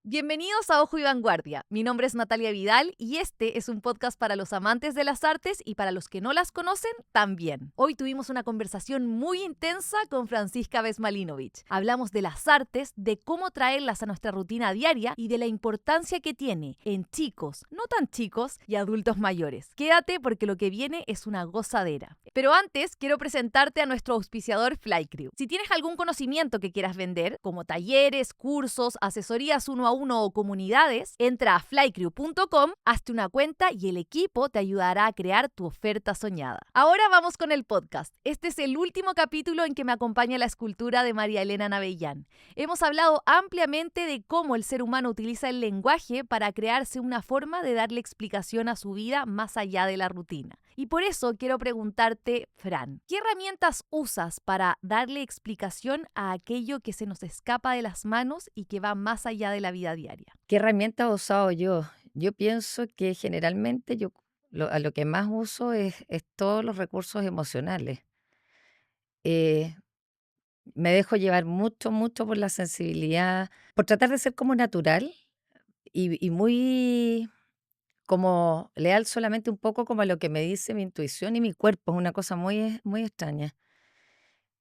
Bienvenidos a Ojo y Vanguardia. Mi nombre es Natalia Vidal y este es un podcast para los amantes de las artes y para los que no las conocen también. Hoy tuvimos una conversación muy intensa con Francisca Vesmalinovich. Hablamos de las artes, de cómo traerlas a nuestra rutina diaria y de la importancia que tiene en chicos, no tan chicos y adultos mayores. Quédate porque lo que viene es una gozadera. Pero antes quiero presentarte a nuestro auspiciador Flycrew. Si tienes algún conocimiento que quieras vender, como talleres, cursos, asesorías uno a uno o comunidades, entra a flycrew.com, hazte una cuenta y el equipo te ayudará a crear tu oferta soñada. Ahora vamos con el podcast. Este es el último capítulo en que me acompaña la escultura de María Elena Navellán. Hemos hablado ampliamente de cómo el ser humano utiliza el lenguaje para crearse una forma de darle explicación a su vida más allá de la rutina. Y por eso quiero preguntarte, Fran, ¿qué herramientas usas para darle explicación a aquello que se nos escapa de las manos y que va más allá de la vida diaria? ¿Qué herramienta he usado yo? Yo pienso que generalmente a lo que más uso es todos los recursos emocionales. Eh, Me dejo llevar mucho, mucho por la sensibilidad, por tratar de ser como natural y muy como leal solamente un poco como a lo que me dice mi intuición y mi cuerpo. Es una cosa muy extraña.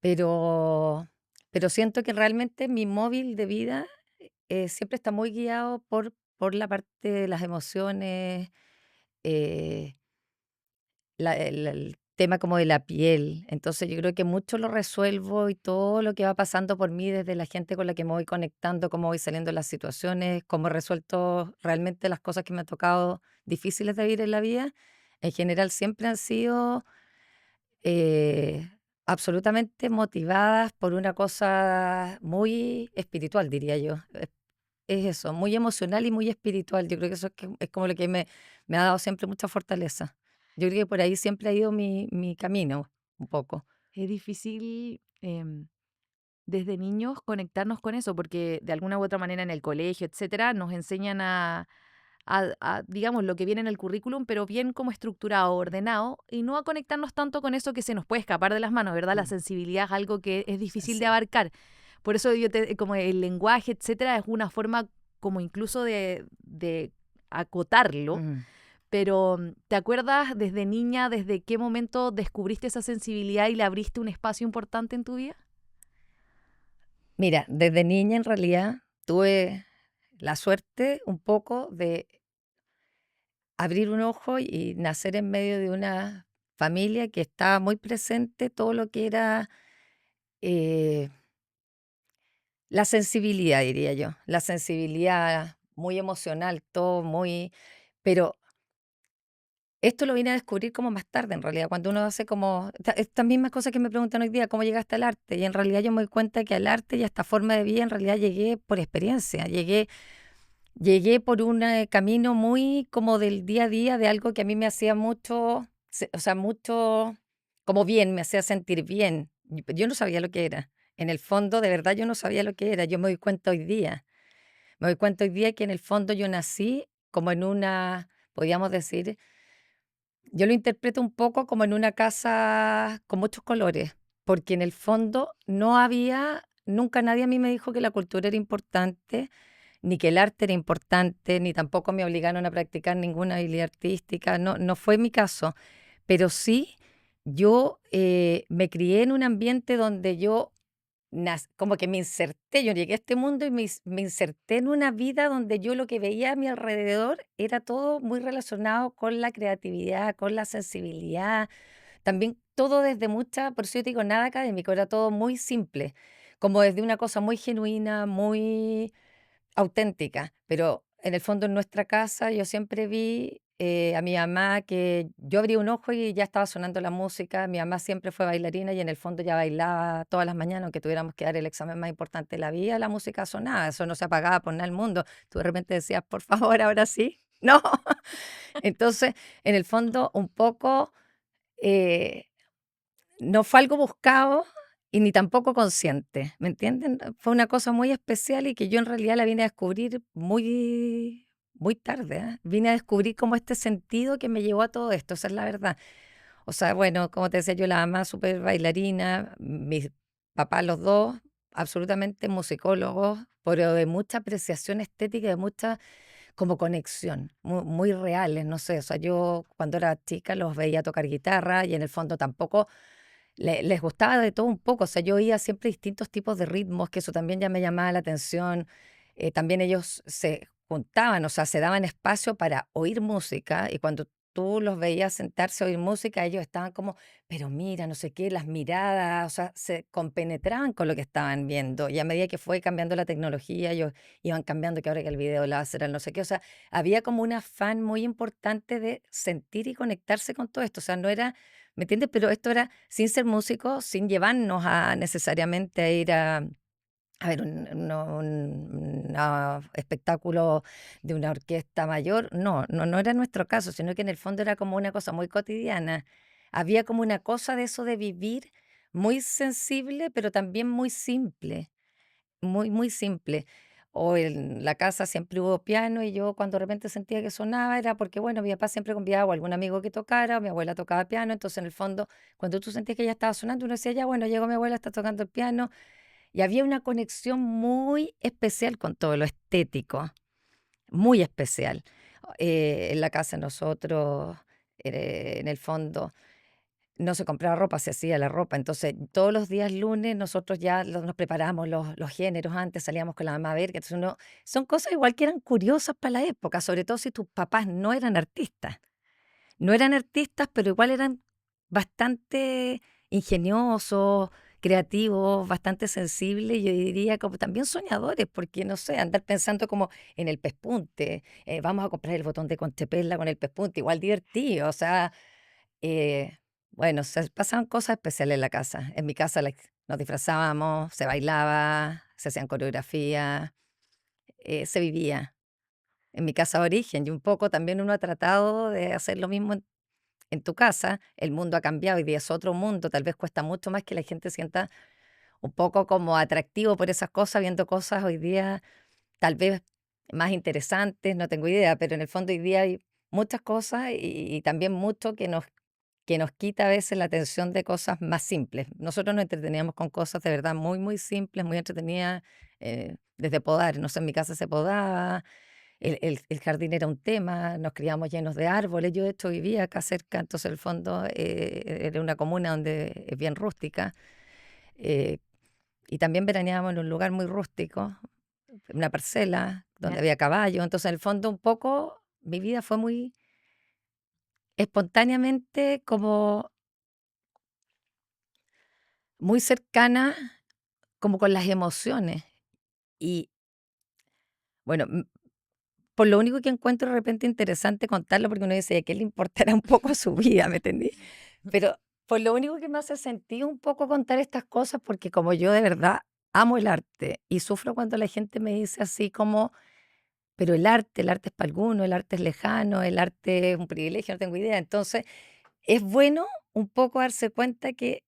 Pero, pero siento que realmente mi móvil de vida siempre está muy guiado por la parte de las emociones, eh, el tema como de la piel. Entonces yo creo que mucho lo resuelvo y todo lo que va pasando por mí, desde la gente con la que me voy conectando, cómo voy saliendo de las situaciones, cómo he resuelto realmente las cosas que me ha tocado difíciles de vivir en la vida, en general siempre han sido eh, absolutamente motivadas por una cosa muy espiritual, diría yo. Es eso, muy emocional y muy espiritual. Yo creo que eso es como lo que me ha dado siempre mucha fortaleza. Yo creo que por ahí siempre ha ido mi camino, un poco. Es difícil desde niños conectarnos con eso porque de alguna u otra manera en el colegio, etcétera, nos enseñan digamos, lo que viene en el currículum, pero bien como estructurado, ordenado, y no a conectarnos tanto con eso que se nos puede escapar de las manos, ¿verdad? La Mm. sensibilidad es algo que es difícil de Sí. abarcar. Por eso como el lenguaje, etcétera, es una forma como incluso de acotarlo. Mm. Pero, ¿te acuerdas desde niña, desde qué momento descubriste esa sensibilidad y le abriste un espacio importante en tu vida? Mira, desde niña en realidad tuve la suerte un poco de abrir un ojo y nacer en medio de una familia que estaba muy presente todo lo que era eh, la sensibilidad, diría yo, la sensibilidad muy emocional, todo muy... Pero esto lo vine a descubrir como más tarde, en realidad, cuando uno hace como estas mismas cosas que me preguntan hoy día, ¿cómo llegaste al arte? Y en realidad yo me doy cuenta que al arte y a esta forma de vida en realidad llegué por experiencia, llegué por un camino muy como del día a día, de algo que a mí me hacía mucho, o sea, mucho como bien, me hacía sentir bien. Yo no sabía lo que era. En el fondo, de verdad, yo no sabía lo que era. Yo me doy cuenta hoy día. Me doy cuenta hoy día que en el fondo yo nací como en una, podríamos decir, yo lo interpreto un poco como en una casa con muchos colores, porque en el fondo no había, nunca nadie a mí me dijo que la cultura era importante, ni que el arte era importante, ni tampoco me obligaron a practicar ninguna habilidad artística, no, no fue mi caso, pero sí yo me crié en un ambiente donde yo como que me inserté, yo llegué a este mundo y me inserté en una vida donde yo lo que veía a mi alrededor era todo muy relacionado con la creatividad, con la sensibilidad, también todo desde mucha, por eso yo te digo, nada académico, era todo muy simple, como desde una cosa muy genuina, muy auténtica, pero en el fondo en nuestra casa yo siempre vi a mi mamá que yo abría un ojo y ya estaba sonando la música, mi mamá siempre fue bailarina y en el fondo ya bailaba todas las mañanas, aunque tuviéramos que dar el examen más importante de la vida, la música sonaba, eso no se apagaba por nada del mundo. Tú de repente decías, por favor, ahora sí. No. Entonces, en el fondo, un poco eh, no fue algo buscado y ni tampoco consciente, ¿me entienden? Fue una cosa muy especial y que yo en realidad la vine a descubrir muy tarde, ¿ah? Vine a descubrir como este sentido que me llevó a todo esto, esa es la verdad. O sea, bueno, como te decía yo, la mamá súper bailarina, mis papás los dos absolutamente musicólogos, pero de mucha apreciación estética, de mucha como conexión, muy reales, no sé, o sea, yo cuando era chica los veía tocar guitarra y en el fondo tampoco les gustaba de todo un poco, o sea, yo oía siempre distintos tipos de ritmos, que eso también ya me llamaba la atención. También ellos se juntaban, o sea, se daban espacio para oír música y cuando tú los veías sentarse a oír música, ellos estaban como, pero mira, no sé qué, las miradas, o sea, se compenetraban con lo que estaban viendo y a medida que fue cambiando la tecnología, ellos iban cambiando que ahora que el video láser, el no sé qué, o sea, había como un afán muy importante de sentir y conectarse con todo esto, o sea, no era, ¿me entiendes? Pero esto era sin ser músicos, sin llevarnos a necesariamente a ir a ver un espectáculo de una orquesta mayor. No, no, no era nuestro caso, sino que en el fondo era como una cosa muy cotidiana. Había como una cosa de eso de vivir muy sensible, pero también muy simple, muy, muy simple. O en la casa siempre hubo piano y yo cuando de repente sentía que sonaba era porque, bueno, mi papá siempre convidaba a algún amigo que tocara, o mi abuela tocaba piano, entonces en el fondo, cuando tú sentías que ya estaba sonando, uno decía, ya, bueno, llegó mi abuela, está tocando el piano, y había una conexión muy especial con todo lo estético, muy especial. En la casa de nosotros, en el fondo, no se compraba ropa, se hacía la ropa. Entonces, todos los días lunes nosotros ya nos preparábamos los géneros antes, salíamos con la mamá a ver, que entonces uno, son cosas igual que eran curiosas para la época, sobre todo si tus papás no eran artistas. No eran artistas, pero igual eran bastante ingeniosos, creativos, bastante sensibles, yo diría como también soñadores, porque no sé, andar pensando como en el pespunte, vamos a comprar el botón de Conchepela con el pespunte, igual divertido, o sea, bueno, se pasaban cosas especiales en la casa. En mi casa nos disfrazábamos, se bailaba, se hacían coreografías, se vivía. En mi casa de origen, y un poco también uno ha tratado de hacer lo mismo en tu casa. El mundo ha cambiado, hoy día es otro mundo, tal vez cuesta mucho más que la gente sienta un poco como atractivo por esas cosas, viendo cosas hoy día tal vez más interesantes, no tengo idea, pero en el fondo hoy día hay muchas cosas y también mucho que nos quita a veces la atención de cosas más simples. Nosotros nos entreteníamos con cosas de verdad muy, muy simples, muy entretenidas, desde podar, no sé, en mi casa se podaba, el jardín era un tema, nos criamos llenos de árboles. Yo, de hecho, vivía acá cerca, entonces, el fondo, era una comuna donde es bien rústica. eh, y también veraneábamos en un lugar muy rústico, una parcela donde ¿Ya? había caballos. Entonces, en el fondo, un poco, mi vida fue muy espontáneamente, como muy cercana, como con las emociones. Y bueno, por lo único que encuentro de repente interesante contarlo, porque uno dice, ¿a qué le importará un poco su vida? ¿Me entendí? Pero por lo único que me hace sentido un poco contar estas cosas, porque como yo de verdad amo el arte y sufro cuando la gente me dice así como, pero el arte es para alguno, el arte es lejano, el arte es un privilegio, no tengo idea. Entonces, es bueno un poco darse cuenta que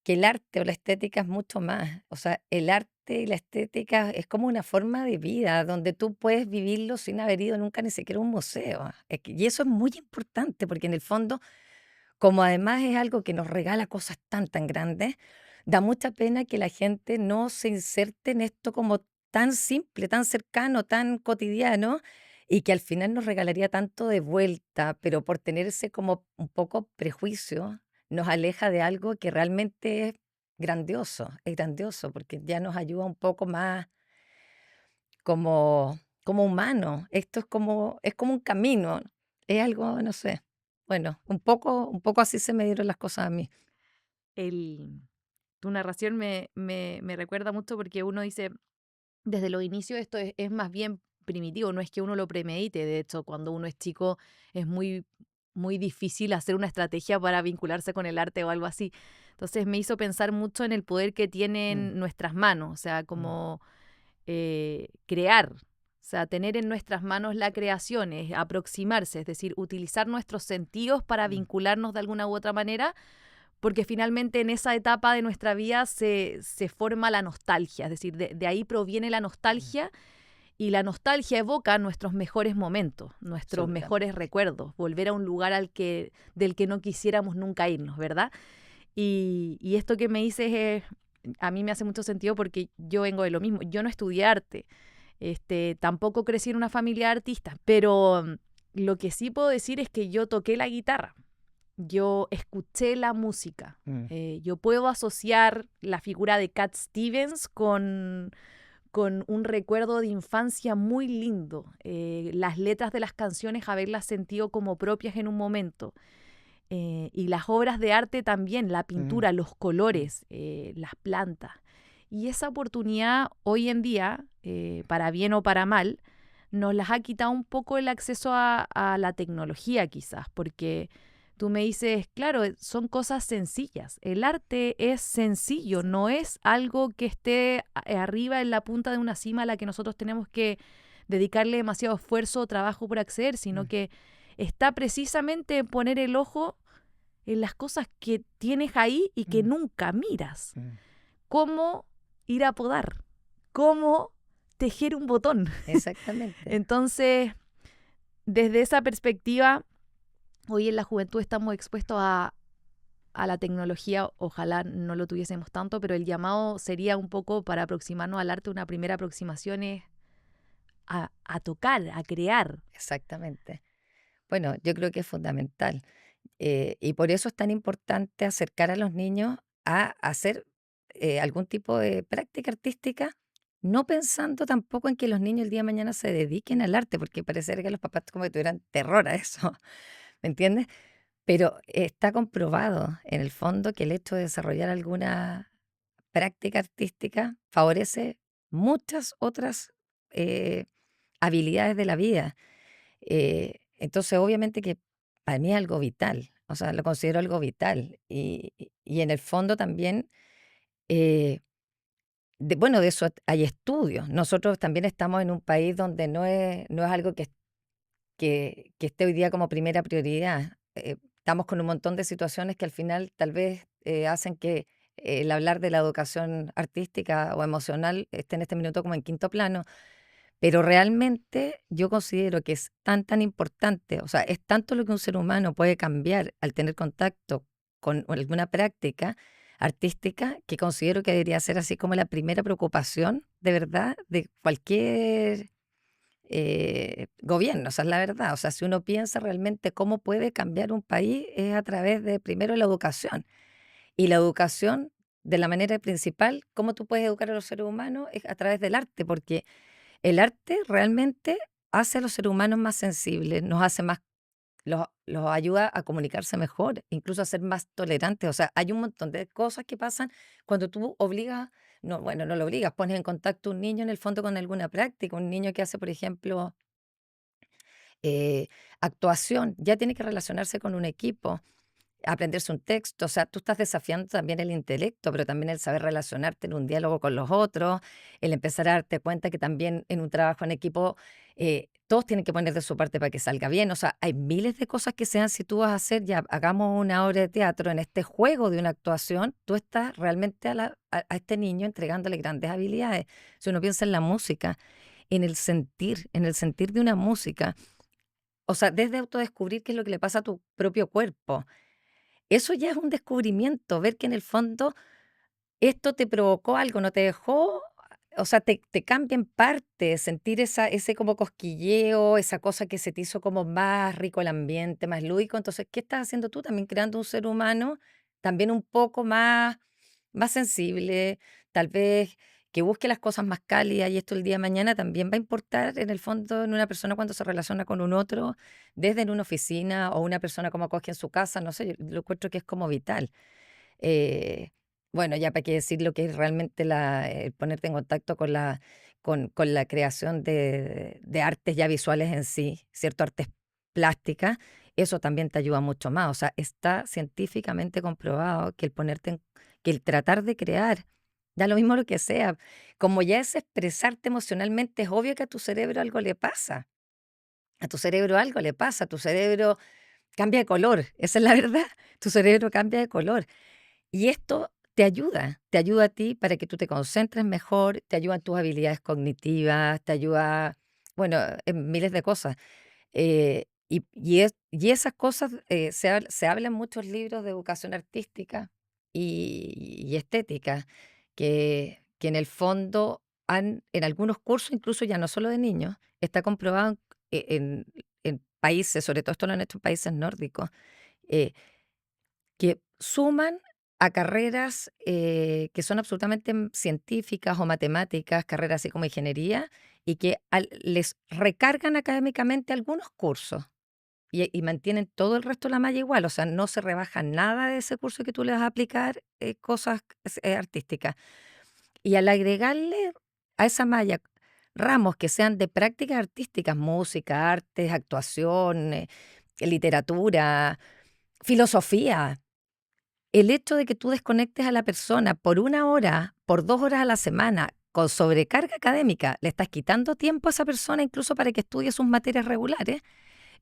el arte o la estética es mucho más. O sea, el arte y la estética es como una forma de vida donde tú puedes vivirlo sin haber ido nunca ni siquiera a un museo. Y eso es muy importante porque en el fondo, como además es algo que nos regala cosas tan, tan grandes, da mucha pena que la gente no se inserte en esto como tan simple, tan cercano, tan cotidiano, y que al final nos regalaría tanto de vuelta, pero por tener ese como un poco prejuicio, nos aleja de algo que realmente es grandioso, porque ya nos ayuda un poco más como humano. Esto es como un camino, es algo, no sé. Bueno, un poco así se me dieron las cosas a mí. El, Tu narración me recuerda mucho porque uno dice, desde los inicios esto es más bien primitivo, no es que uno lo premedite, de hecho, cuando uno es chico es muy difícil hacer una estrategia para vincularse con el arte o algo así. Entonces me hizo pensar mucho en el poder que Mm, tienen nuestras manos, o sea, mm, como crear, o sea, tener en nuestras manos la creación, es aproximarse, es decir, utilizar nuestros sentidos para mm, vincularnos de alguna u otra manera, porque finalmente en esa etapa de nuestra vida se forma la nostalgia, es decir, de ahí proviene la mm, nostalgia y la nostalgia evoca nuestros mejores momentos, nuestros mejores absolutamente. recuerdos, volver a un lugar del que no quisiéramos nunca irnos, ¿verdad? Y esto que me dices a mí me hace mucho sentido porque yo vengo de lo mismo. Yo no estudié arte, tampoco crecí en una familia de artistas, pero lo que sí puedo decir es que yo toqué la guitarra. Yo escuché la música. Mm, Yo puedo asociar la figura de Cat Stevens con un recuerdo de infancia muy lindo. Las letras de las canciones, haberlas sentido como propias en un momento. Y las obras de arte también, la mm, pintura, los mm, colores, las plantas. Y esa oportunidad hoy en día, para bien o para mal, nos las ha quitado un poco el acceso a la tecnología quizás, porque tú me dices, claro, son cosas sencillas. El arte es sencillo, no es algo que esté arriba en la punta de una cima a la que nosotros tenemos que dedicarle demasiado esfuerzo o trabajo por acceder, sino mm, que está precisamente en poner el ojo en las cosas que tienes ahí y que mm, nunca miras. mm. Cómo ir a podar, cómo tejer un botón. Exactamente. Entonces, desde esa perspectiva, hoy en la juventud estamos expuestos a la tecnología, ojalá no lo tuviésemos tanto, pero el llamado sería un poco para aproximarnos al arte, una primera aproximación es a tocar, a crear. Exactamente. Bueno, yo creo que es fundamental. Y por eso es tan importante acercar a los niños a hacer algún tipo de práctica artística, no pensando tampoco en que los niños el día de mañana se dediquen al arte, porque parece que los papás como que tuvieran terror a eso, ¿me entiendes? Pero está comprobado en el fondo que el hecho de desarrollar alguna práctica artística favorece muchas otras eh, habilidades de la vida. Entonces, obviamente que para mí es algo vital, o sea, lo considero algo vital. Y en el fondo también, eh, bueno, de eso hay estudios. Nosotros también estamos en un país donde no es algo que esté hoy día como primera prioridad. Estamos con un montón de situaciones que al final tal vez hacen que el hablar de la educación artística o emocional esté en este minuto como en quinto plano. Pero realmente yo considero que es tan importante, o sea, es tanto lo que un ser humano puede cambiar al tener contacto con alguna práctica artística que considero que debería ser así como la primera preocupación de verdad de cualquier gobierno, o sea, es la verdad. O sea, si uno piensa realmente cómo puede cambiar un país es a través de primero la educación. Y la educación, de la manera principal, cómo tú puedes educar a los seres humanos es a través del arte, porque el arte realmente hace a los seres humanos más sensibles, nos hace más, los ayuda a comunicarse mejor, incluso a ser más tolerantes. O sea, hay un montón de cosas que pasan cuando tú obligas, no, bueno, no lo obligas, pones en contacto a un niño en el fondo con alguna práctica, un niño que hace, por ejemplo, eh, actuación, ya tiene que relacionarse con un equipo, aprenderse un texto, o sea, tú estás desafiando también el intelecto, pero también el saber relacionarte en un diálogo con los otros, el empezar a darte cuenta que también en un trabajo en equipo todos tienen que poner de su parte para que salga bien. O sea, hay miles de cosas que sean, si tú vas a hacer, ya hagamos una obra de teatro en este juego de una actuación, tú estás realmente a este niño entregándole grandes habilidades. Si uno piensa en la música, en el sentir de una música, o sea, desde autodescubrir qué es lo que le pasa a tu propio cuerpo, eso ya es un descubrimiento, ver que en el fondo esto te provocó algo, no te dejó, o sea, te cambia en parte, sentir ese como cosquilleo, esa cosa que se te hizo como más rico el ambiente, más lúdico. Entonces, ¿qué estás haciendo tú? También creando un ser humano también un poco más sensible, tal vez que busque las cosas más cálidas y esto el día de mañana también va a importar en el fondo en una persona cuando se relaciona con un otro, desde en una oficina o una persona como acoge en su casa, no sé, yo lo encuentro que es como vital. Eh, bueno, ya para qué decir lo que es realmente el ponerte en contacto con la creación de artes ya visuales en sí, ¿cierto? Artes plásticas, eso también te ayuda mucho más. O sea, está científicamente comprobado que que el tratar de crear, da lo mismo lo que sea, como ya es expresarte emocionalmente, es obvio que a tu cerebro algo le pasa. A tu cerebro algo le pasa, tu cerebro cambia de color, esa es la verdad. Tu cerebro cambia de color. Y esto te ayuda a ti para que tú te concentres mejor, te ayuda en tus habilidades cognitivas, te ayuda, bueno, en miles de cosas. Y esas cosas se habla en muchos libros de educación artística y estética, que en el fondo en algunos cursos, incluso ya no solo de niños, está comprobado en países, sobre todo esto lo han hecho en países nórdicos, eh, que suman a carreras que son absolutamente científicas o matemáticas, carreras así como ingeniería, y que les recargan académicamente algunos cursos y mantienen todo el resto de la malla igual, o sea, no se rebaja nada de ese curso que tú le vas a aplicar cosas artísticas. Y al agregarle a esa malla ramos que sean de prácticas artísticas, música, artes, actuación, literatura, filosofía, el hecho de que tú desconectes a la persona por 1 hora, por 2 horas a la semana, con sobrecarga académica, le estás quitando tiempo a esa persona incluso para que estudie sus materias regulares,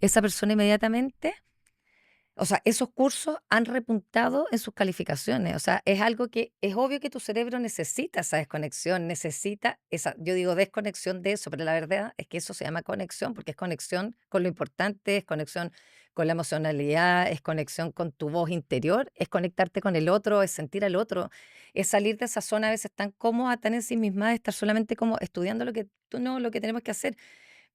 esa persona inmediatamente, o sea, esos cursos han repuntado en sus calificaciones. O sea, es algo que es obvio que tu cerebro necesita esa desconexión, necesita esa, yo digo desconexión de eso, pero la verdad es que eso se llama conexión, porque es conexión con lo importante, es conexión con la emocionalidad, es conexión con tu voz interior, es conectarte con el otro, es sentir al otro, es salir de esa zona a veces tan cómoda, tan ensimismada, de estar solamente como estudiando lo que tú no, lo que tenemos que hacer.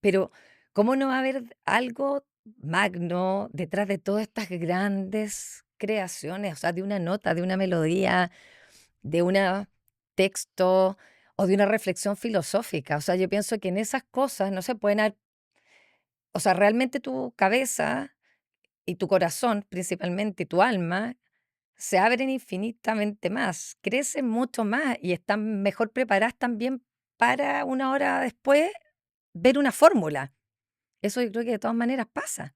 Pero, ¿cómo no va a haber algo magno detrás de todas estas grandes creaciones? O sea, de una nota, de una melodía, de un texto o de una reflexión filosófica. O sea, yo pienso que en esas cosas no se pueden o sea, realmente tu cabeza y tu corazón principalmente, y tu alma, se abren infinitamente más, crecen mucho más y están mejor preparadas también para 1 hora después ver una fórmula. Eso yo creo que de todas maneras pasa.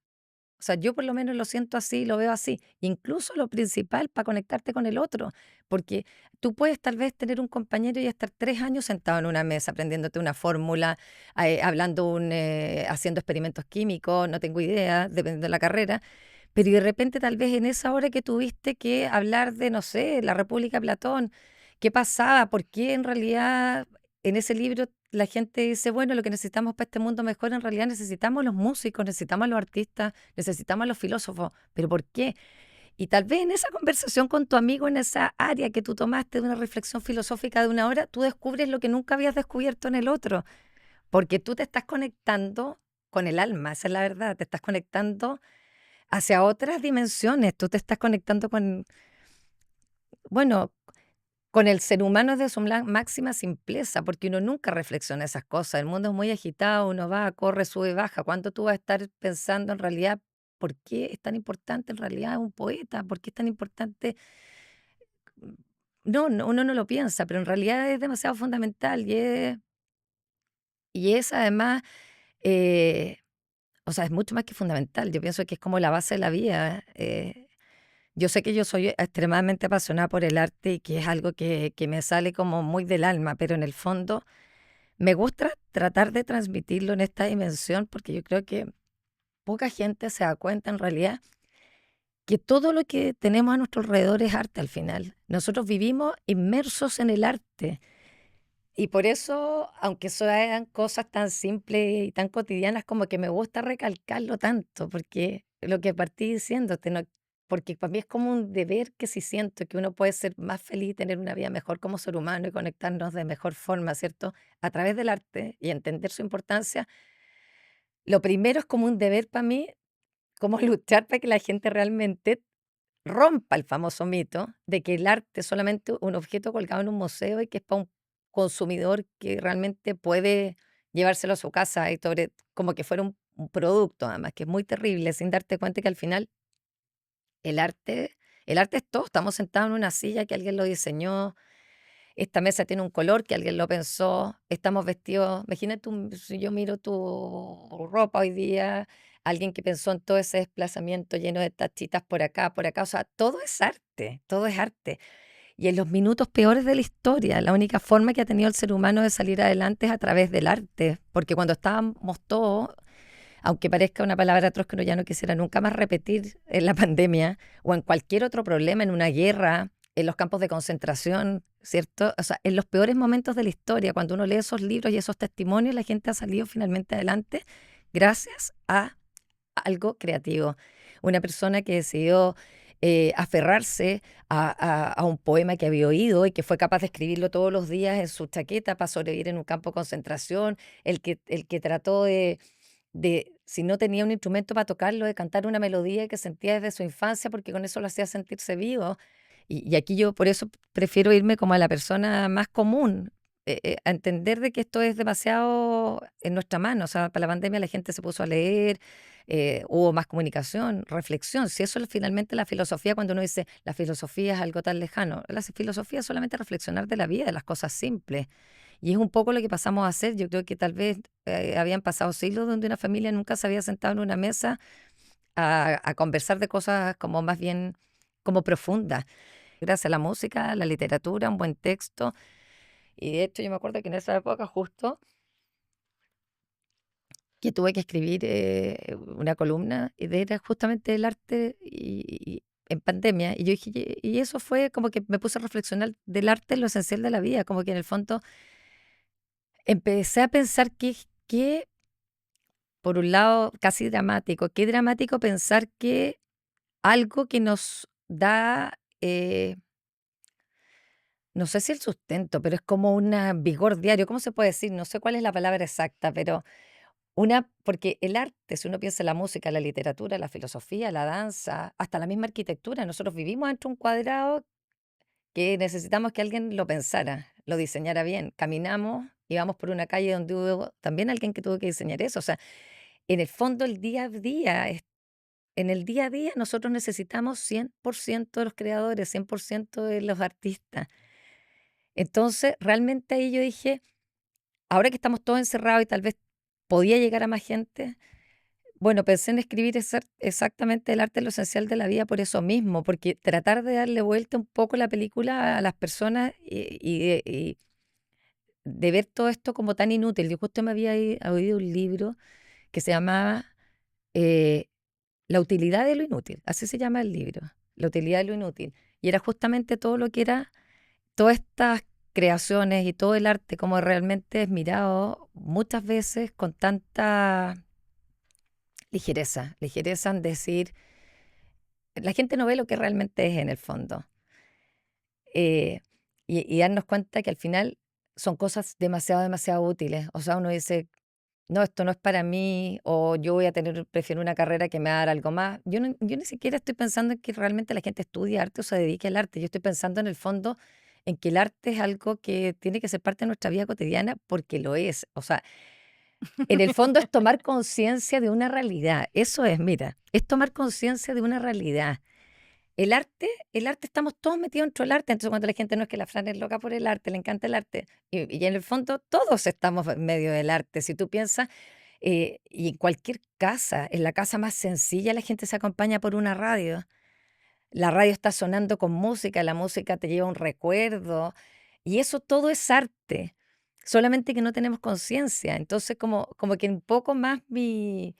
O sea, yo por lo menos lo siento así, lo veo así. Incluso lo principal para conectarte con el otro, porque tú puedes tal vez tener un compañero y estar 3 años sentado en una mesa aprendiéndote una fórmula, haciendo experimentos químicos, no tengo idea, dependiendo de la carrera, pero y de repente tal vez en esa hora que tuviste que hablar de, no sé, la República de Platón, ¿qué pasaba? ¿Por qué en realidad en ese libro la gente dice, bueno, lo que necesitamos para este mundo mejor, en realidad necesitamos los músicos, necesitamos a los artistas, necesitamos a los filósofos? ¿Pero por qué? Y tal vez en esa conversación con tu amigo, en esa área que tú tomaste de una reflexión filosófica de 1 hora, tú descubres lo que nunca habías descubierto en el otro, porque tú te estás conectando con el alma, esa es la verdad, te estás conectando hacia otras dimensiones, tú te estás conectando con, bueno, con el ser humano de su máxima simpleza, porque uno nunca reflexiona esas cosas. El mundo es muy agitado, uno va, corre, sube, baja. ¿Cuánto tú vas a estar pensando en realidad por qué es tan importante en realidad un poeta? ¿Por qué es tan importante? No, no, uno no lo piensa, pero en realidad es demasiado fundamental y es además, eh, o sea, es mucho más que fundamental. Yo pienso que es como la base de la vida. Yo sé que yo soy extremadamente apasionada por el arte y que es algo que me sale como muy del alma, pero en el fondo me gusta tratar de transmitirlo en esta dimensión porque yo creo que poca gente se da cuenta en realidad que todo lo que tenemos a nuestro alrededor es arte al final. Nosotros vivimos inmersos en el arte y por eso, aunque sean cosas tan simples y tan cotidianas, como que me gusta recalcarlo tanto, porque lo que partí diciéndote, ¿no? Porque para mí es como un deber que sí siento que uno puede ser más feliz, tener una vida mejor como ser humano y conectarnos de mejor forma, ¿cierto? A través del arte y entender su importancia. Lo primero es como un deber para mí, como luchar para que la gente realmente rompa el famoso mito de que el arte es solamente un objeto colgado en un museo y que es para un consumidor que realmente puede llevárselo a su casa y como que fuera un producto, además, que es muy terrible, sin darte cuenta que al final el arte, el arte es todo. Estamos sentados en una silla que alguien lo diseñó, esta mesa tiene un color que alguien lo pensó, estamos vestidos, imagínate si yo miro tu ropa hoy día, alguien que pensó en todo ese desplazamiento lleno de tachitas por acá, o sea, todo es arte, todo es arte. Y en los minutos peores de la historia, la única forma que ha tenido el ser humano de salir adelante es a través del arte, porque cuando estábamos todos, aunque parezca una palabra atroz que uno ya no quisiera nunca más repetir en la pandemia o en cualquier otro problema, en una guerra, en los campos de concentración, ¿cierto? O sea, en los peores momentos de la historia, cuando uno lee esos libros y esos testimonios, la gente ha salido finalmente adelante gracias a algo creativo. Una persona que decidió aferrarse a un poema que había oído y que fue capaz de escribirlo todos los días en su chaqueta para sobrevivir en un campo de concentración, el que trató si no tenía un instrumento para tocarlo, de cantar una melodía que sentía desde su infancia, porque con eso lo hacía sentirse vivo. Y aquí yo por eso prefiero irme como a la persona más común, a entender de que esto es demasiado en nuestra mano. O sea, para la pandemia la gente se puso a leer, hubo más comunicación, reflexión. Si eso es finalmente la filosofía, cuando uno dice la filosofía es algo tan lejano, la filosofía es solamente reflexionar de la vida, de las cosas simples. Y es un poco lo que pasamos a hacer. Yo creo que tal vez habían pasado siglos donde una familia nunca se había sentado en una mesa a conversar de cosas como más bien como profundas. Gracias a la música, la literatura, un buen texto. Y de hecho yo me acuerdo que en esa época justo que tuve que escribir una columna y era justamente el arte en pandemia. Y yo dije, y eso fue como que me puse a reflexionar del arte, lo esencial de la vida, como que en el fondo empecé a pensar que por un lado, casi dramático, qué dramático pensar que algo que nos da, no sé si el sustento, pero es como un vigor diario, ¿cómo se puede decir? No sé cuál es la palabra exacta, pero porque el arte, si uno piensa en la música, la literatura, la filosofía, la danza, hasta la misma arquitectura, nosotros vivimos dentro de un cuadrado que necesitamos que alguien lo pensara, lo diseñara bien. Caminamos y vamos por una calle donde hubo también alguien que tuvo que diseñar eso. O sea, en el fondo, el día a día, en el día a día nosotros necesitamos 100% de los creadores, 100% de los artistas. Entonces, realmente ahí yo dije, ahora que estamos todos encerrados y tal vez podía llegar a más gente, bueno, pensé en escribir exactamente el arte lo esencial de la vida por eso mismo, porque tratar de darle vuelta un poco la película a las personas y de ver todo esto como tan inútil. Yo justo me había oído un libro que se llamaba eh, La utilidad de lo inútil, así se llama el libro, La utilidad de lo inútil. Y era justamente todo lo que era, todas estas creaciones y todo el arte, como realmente es mirado muchas veces con tanta ligereza en decir, la gente no ve lo que realmente es en el fondo. eh, y darnos cuenta que al final son cosas demasiado útiles. O sea, uno dice, no, esto no es para mí, o yo prefiero una carrera que me va a dar algo más. Yo ni siquiera estoy pensando en que realmente la gente estudie arte o se dedique al arte. Yo estoy pensando en el fondo en que el arte es algo que tiene que ser parte de nuestra vida cotidiana porque lo es. O sea, en el fondo es tomar conciencia de una realidad. Eso es, mira, es tomar conciencia de una realidad. El arte, estamos todos metidos dentro del arte. Entonces, cuando la gente no es que la Fran es loca por el arte, le encanta el arte. Y en el fondo, todos estamos en medio del arte. Si tú piensas, y en cualquier casa, en la casa más sencilla, la gente se acompaña por una radio. La radio está sonando con música, la música te lleva un recuerdo. Y eso todo es arte. Solamente que no tenemos conciencia. Entonces, como que un poco más mi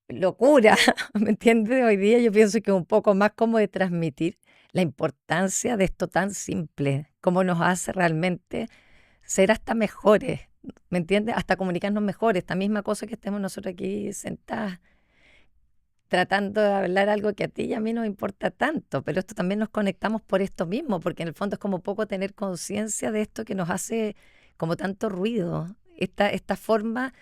locura, ¿me entiendes? Hoy día yo pienso que un poco más como de transmitir la importancia de esto tan simple, cómo nos hace realmente ser hasta mejores, ¿me entiendes? Hasta comunicarnos mejor, esta misma cosa que estemos nosotros aquí sentadas tratando de hablar algo que a ti y a mí nos importa tanto, pero esto también nos conectamos por esto mismo, porque en el fondo es como poco tener conciencia de esto que nos hace como tanto ruido, esta forma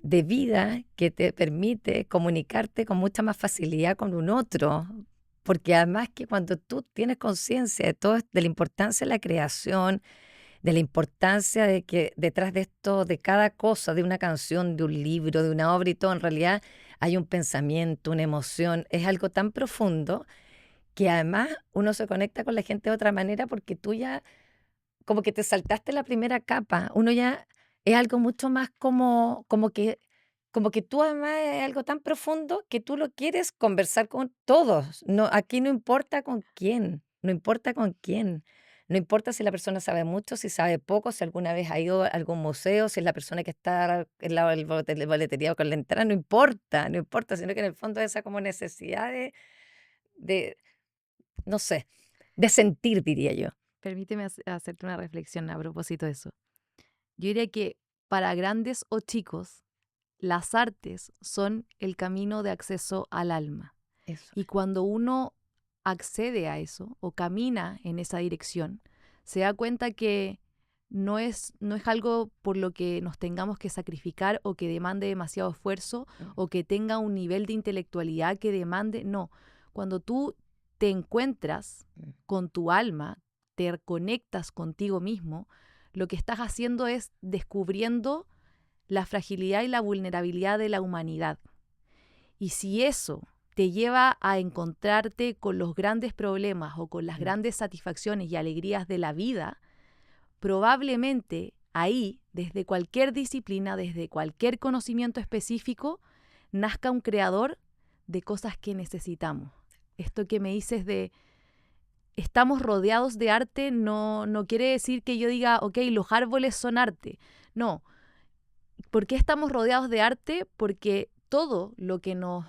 de vida que te permite comunicarte con mucha más facilidad con un otro. Porque además que cuando tú tienes conciencia de todo, de la importancia de la creación, de la importancia de que detrás de esto, de cada cosa, de una canción, de un libro, de una obra y todo, en realidad hay un pensamiento, una emoción, es algo tan profundo que además uno se conecta con la gente de otra manera porque tú ya como que te saltaste la primera capa, uno ya es algo mucho más como que tú además es algo tan profundo que tú lo quieres conversar con todos. No, aquí no importa con quién, no importa con quién. No importa si la persona sabe mucho, si sabe poco, si alguna vez ha ido a algún museo, si es la persona que está en la boletería con la entrada, no importa, sino que en el fondo esa como necesidad de, no sé, de sentir, diría yo. Permíteme hacerte una reflexión a propósito de eso. Yo diría que para grandes o chicos, las artes son el camino de acceso al alma. Eso. Y cuando uno accede a eso o camina en esa dirección, se da cuenta que no es algo por lo que nos tengamos que sacrificar o que demande demasiado esfuerzo o que tenga un nivel de intelectualidad que demande, no. Cuando tú te encuentras con tu alma, te conectas contigo mismo, lo que estás haciendo es descubriendo la fragilidad y la vulnerabilidad de la humanidad. Y si eso te lleva a encontrarte con los grandes problemas o con las grandes satisfacciones y alegrías de la vida, probablemente ahí, desde cualquier disciplina, desde cualquier conocimiento específico, nazca un creador de cosas que necesitamos. Esto que me dices de estamos rodeados de arte no quiere decir que yo diga, ok, los árboles son arte. No. ¿Por qué estamos rodeados de arte? Porque todo lo que nos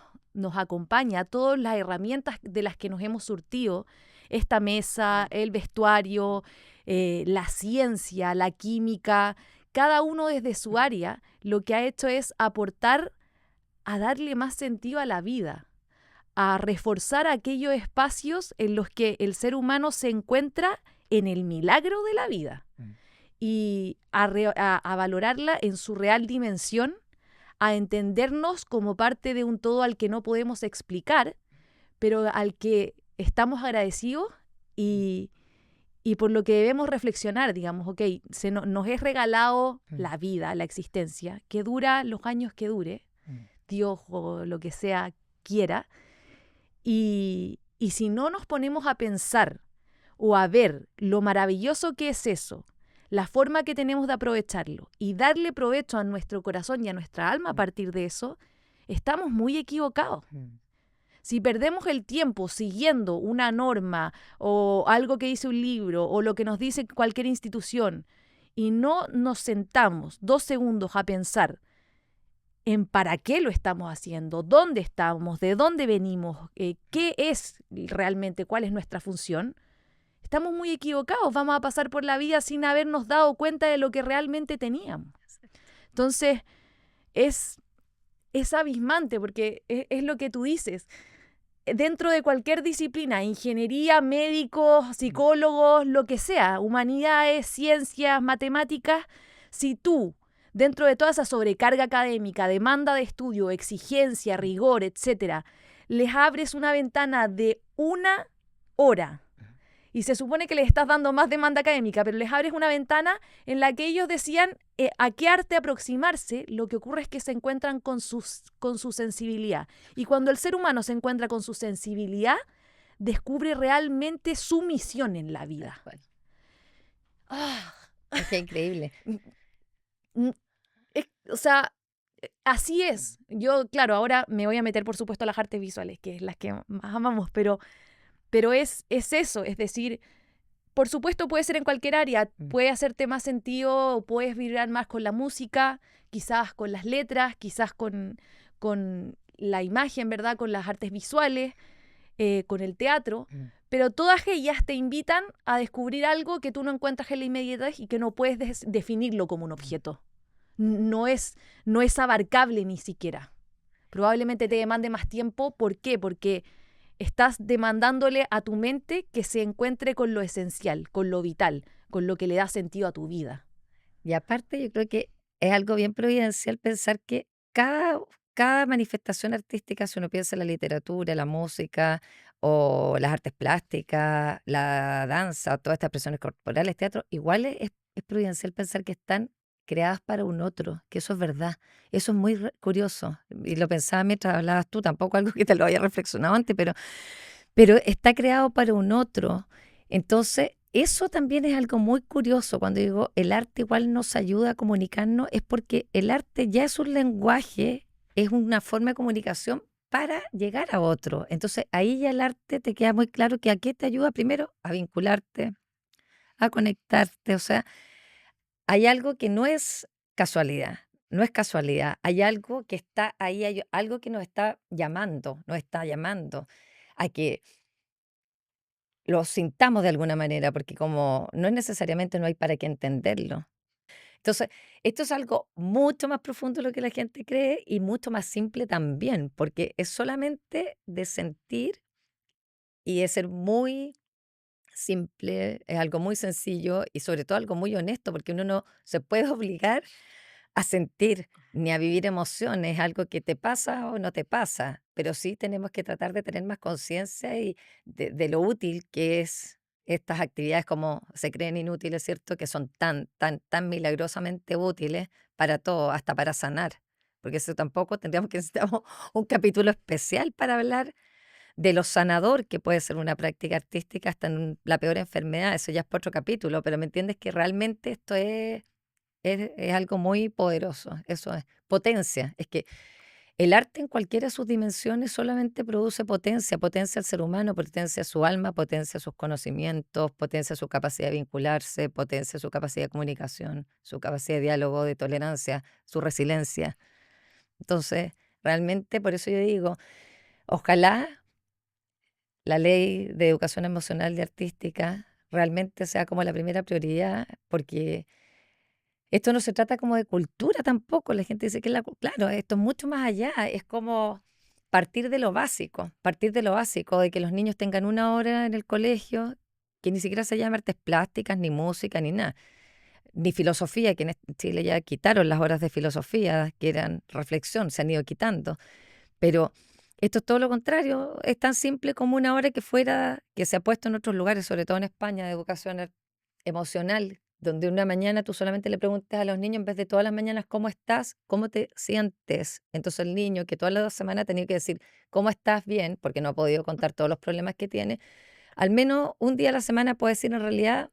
acompaña, todas las herramientas de las que nos hemos surtido, esta mesa, el vestuario, la ciencia, la química, cada uno desde su área, lo que ha hecho es aportar a darle más sentido a la vida, a reforzar aquellos espacios en los que el ser humano se encuentra en el milagro de la vida y a valorarla en su real dimensión, a entendernos como parte de un todo al que no podemos explicar, pero al que estamos agradecidos y, y por lo que debemos reflexionar, digamos, ok, nos es regalado la vida, la existencia, que dura los años que dure, Dios o lo que sea quiera, y si no nos ponemos a pensar o a ver lo maravilloso que es eso, la forma que tenemos de aprovecharlo y darle provecho a nuestro corazón y a nuestra alma a partir de eso, estamos muy equivocados. Si perdemos el tiempo siguiendo una norma o algo que dice un libro o lo que nos dice cualquier institución y no nos sentamos 2 segundos a pensar en para qué lo estamos haciendo, dónde estamos, de dónde venimos, qué es realmente, cuál es nuestra función, estamos muy equivocados. Vamos a pasar por la vida sin habernos dado cuenta de lo que realmente teníamos. Entonces, es abismante porque es lo que tú dices. Dentro de cualquier disciplina, ingeniería, médicos, psicólogos, lo que sea, humanidades, ciencias, matemáticas, si tú, dentro de toda esa sobrecarga académica, demanda de estudio, exigencia, rigor, etcétera, les abres una ventana de 1 hora y se supone que les estás dando más demanda académica, pero les abres una ventana en la que ellos decían a qué arte aproximarse, lo que ocurre es que se encuentran con su sensibilidad. Y cuando el ser humano se encuentra con su sensibilidad, descubre realmente su misión en la vida. Ah, es que increíble. O sea, así es. Yo, claro, ahora me voy a meter, por supuesto, a las artes visuales, que es las que más amamos, pero es eso, es decir, por supuesto puede ser en cualquier área, puede hacerte más sentido, puedes vibrar más con la música, quizás con las letras, quizás con la imagen, ¿verdad? Con las artes visuales, con el teatro, pero todas ellas te invitan a descubrir algo que tú no encuentras en la inmediatez y que no puedes definirlo como un objeto. No es abarcable ni siquiera. Probablemente te demande más tiempo. ¿Por qué? Porque estás demandándole a tu mente que se encuentre con lo esencial, con lo vital, con lo que le da sentido a tu vida. Y aparte yo creo que es algo bien providencial pensar que cada manifestación artística, si uno piensa en la literatura, la música o las artes plásticas, la danza, todas estas expresiones corporales, teatro, igual es providencial pensar que están creadas para un otro, que eso es verdad. Eso es muy curioso. Y lo pensaba mientras hablabas tú, tampoco algo que te lo haya reflexionado antes, pero está creado para un otro. Entonces, eso también es algo muy curioso. Cuando digo el arte igual nos ayuda a comunicarnos, es porque el arte ya es un lenguaje, es una forma de comunicación para llegar a otro. Entonces, ahí ya el arte te queda muy claro que a qué te ayuda primero, a vincularte, a conectarte. O sea, hay algo que no es casualidad. No es casualidad, hay algo que está ahí, hay algo que nos está llamando a que lo sintamos de alguna manera, porque como no es necesariamente no hay para qué entenderlo. Entonces, esto es algo mucho más profundo de lo que la gente cree y mucho más simple también, porque es solamente de sentir y es ser muy simple, es algo muy sencillo y sobre todo algo muy honesto, porque uno no se puede obligar a sentir ni a vivir emociones, algo que te pasa o no te pasa, pero sí tenemos que tratar de tener más conciencia y de lo útil que es estas actividades como se creen inútiles, ¿cierto? Que son tan, tan, tan milagrosamente útiles para todo, hasta para sanar. Porque eso tampoco tendríamos que necesitamos un capítulo especial para hablar de lo sanador que puede ser una práctica artística hasta en la peor enfermedad. Eso ya es por otro capítulo, pero me entiendes que realmente esto es algo muy poderoso, eso es potencia. Es que el arte en cualquiera de sus dimensiones solamente produce potencia, potencia al ser humano, potencia su alma, potencia sus conocimientos, potencia su capacidad de vincularse, potencia su capacidad de comunicación, su capacidad de diálogo, de tolerancia, su resiliencia. Entonces, realmente por eso yo digo, ojalá la ley de educación emocional y artística realmente sea como la primera prioridad, porque esto no se trata como de cultura tampoco. La gente dice que claro, esto es mucho más allá. Es como partir de lo básico, de que los niños tengan una hora en el colegio, que ni siquiera se llame artes plásticas, ni música, ni nada, ni filosofía, que en Chile ya quitaron las horas de filosofía, que eran reflexión, se han ido quitando. Pero esto es todo lo contrario, es tan simple como una hora que se ha puesto en otros lugares, sobre todo en España, de educación emocional, donde una mañana tú solamente le preguntas a los niños en vez de todas las mañanas cómo estás, cómo te sientes. Entonces el niño que todas las semanas ha tenido que decir cómo estás bien, porque no ha podido contar todos los problemas que tiene, al menos un día a la semana puede decir en realidad,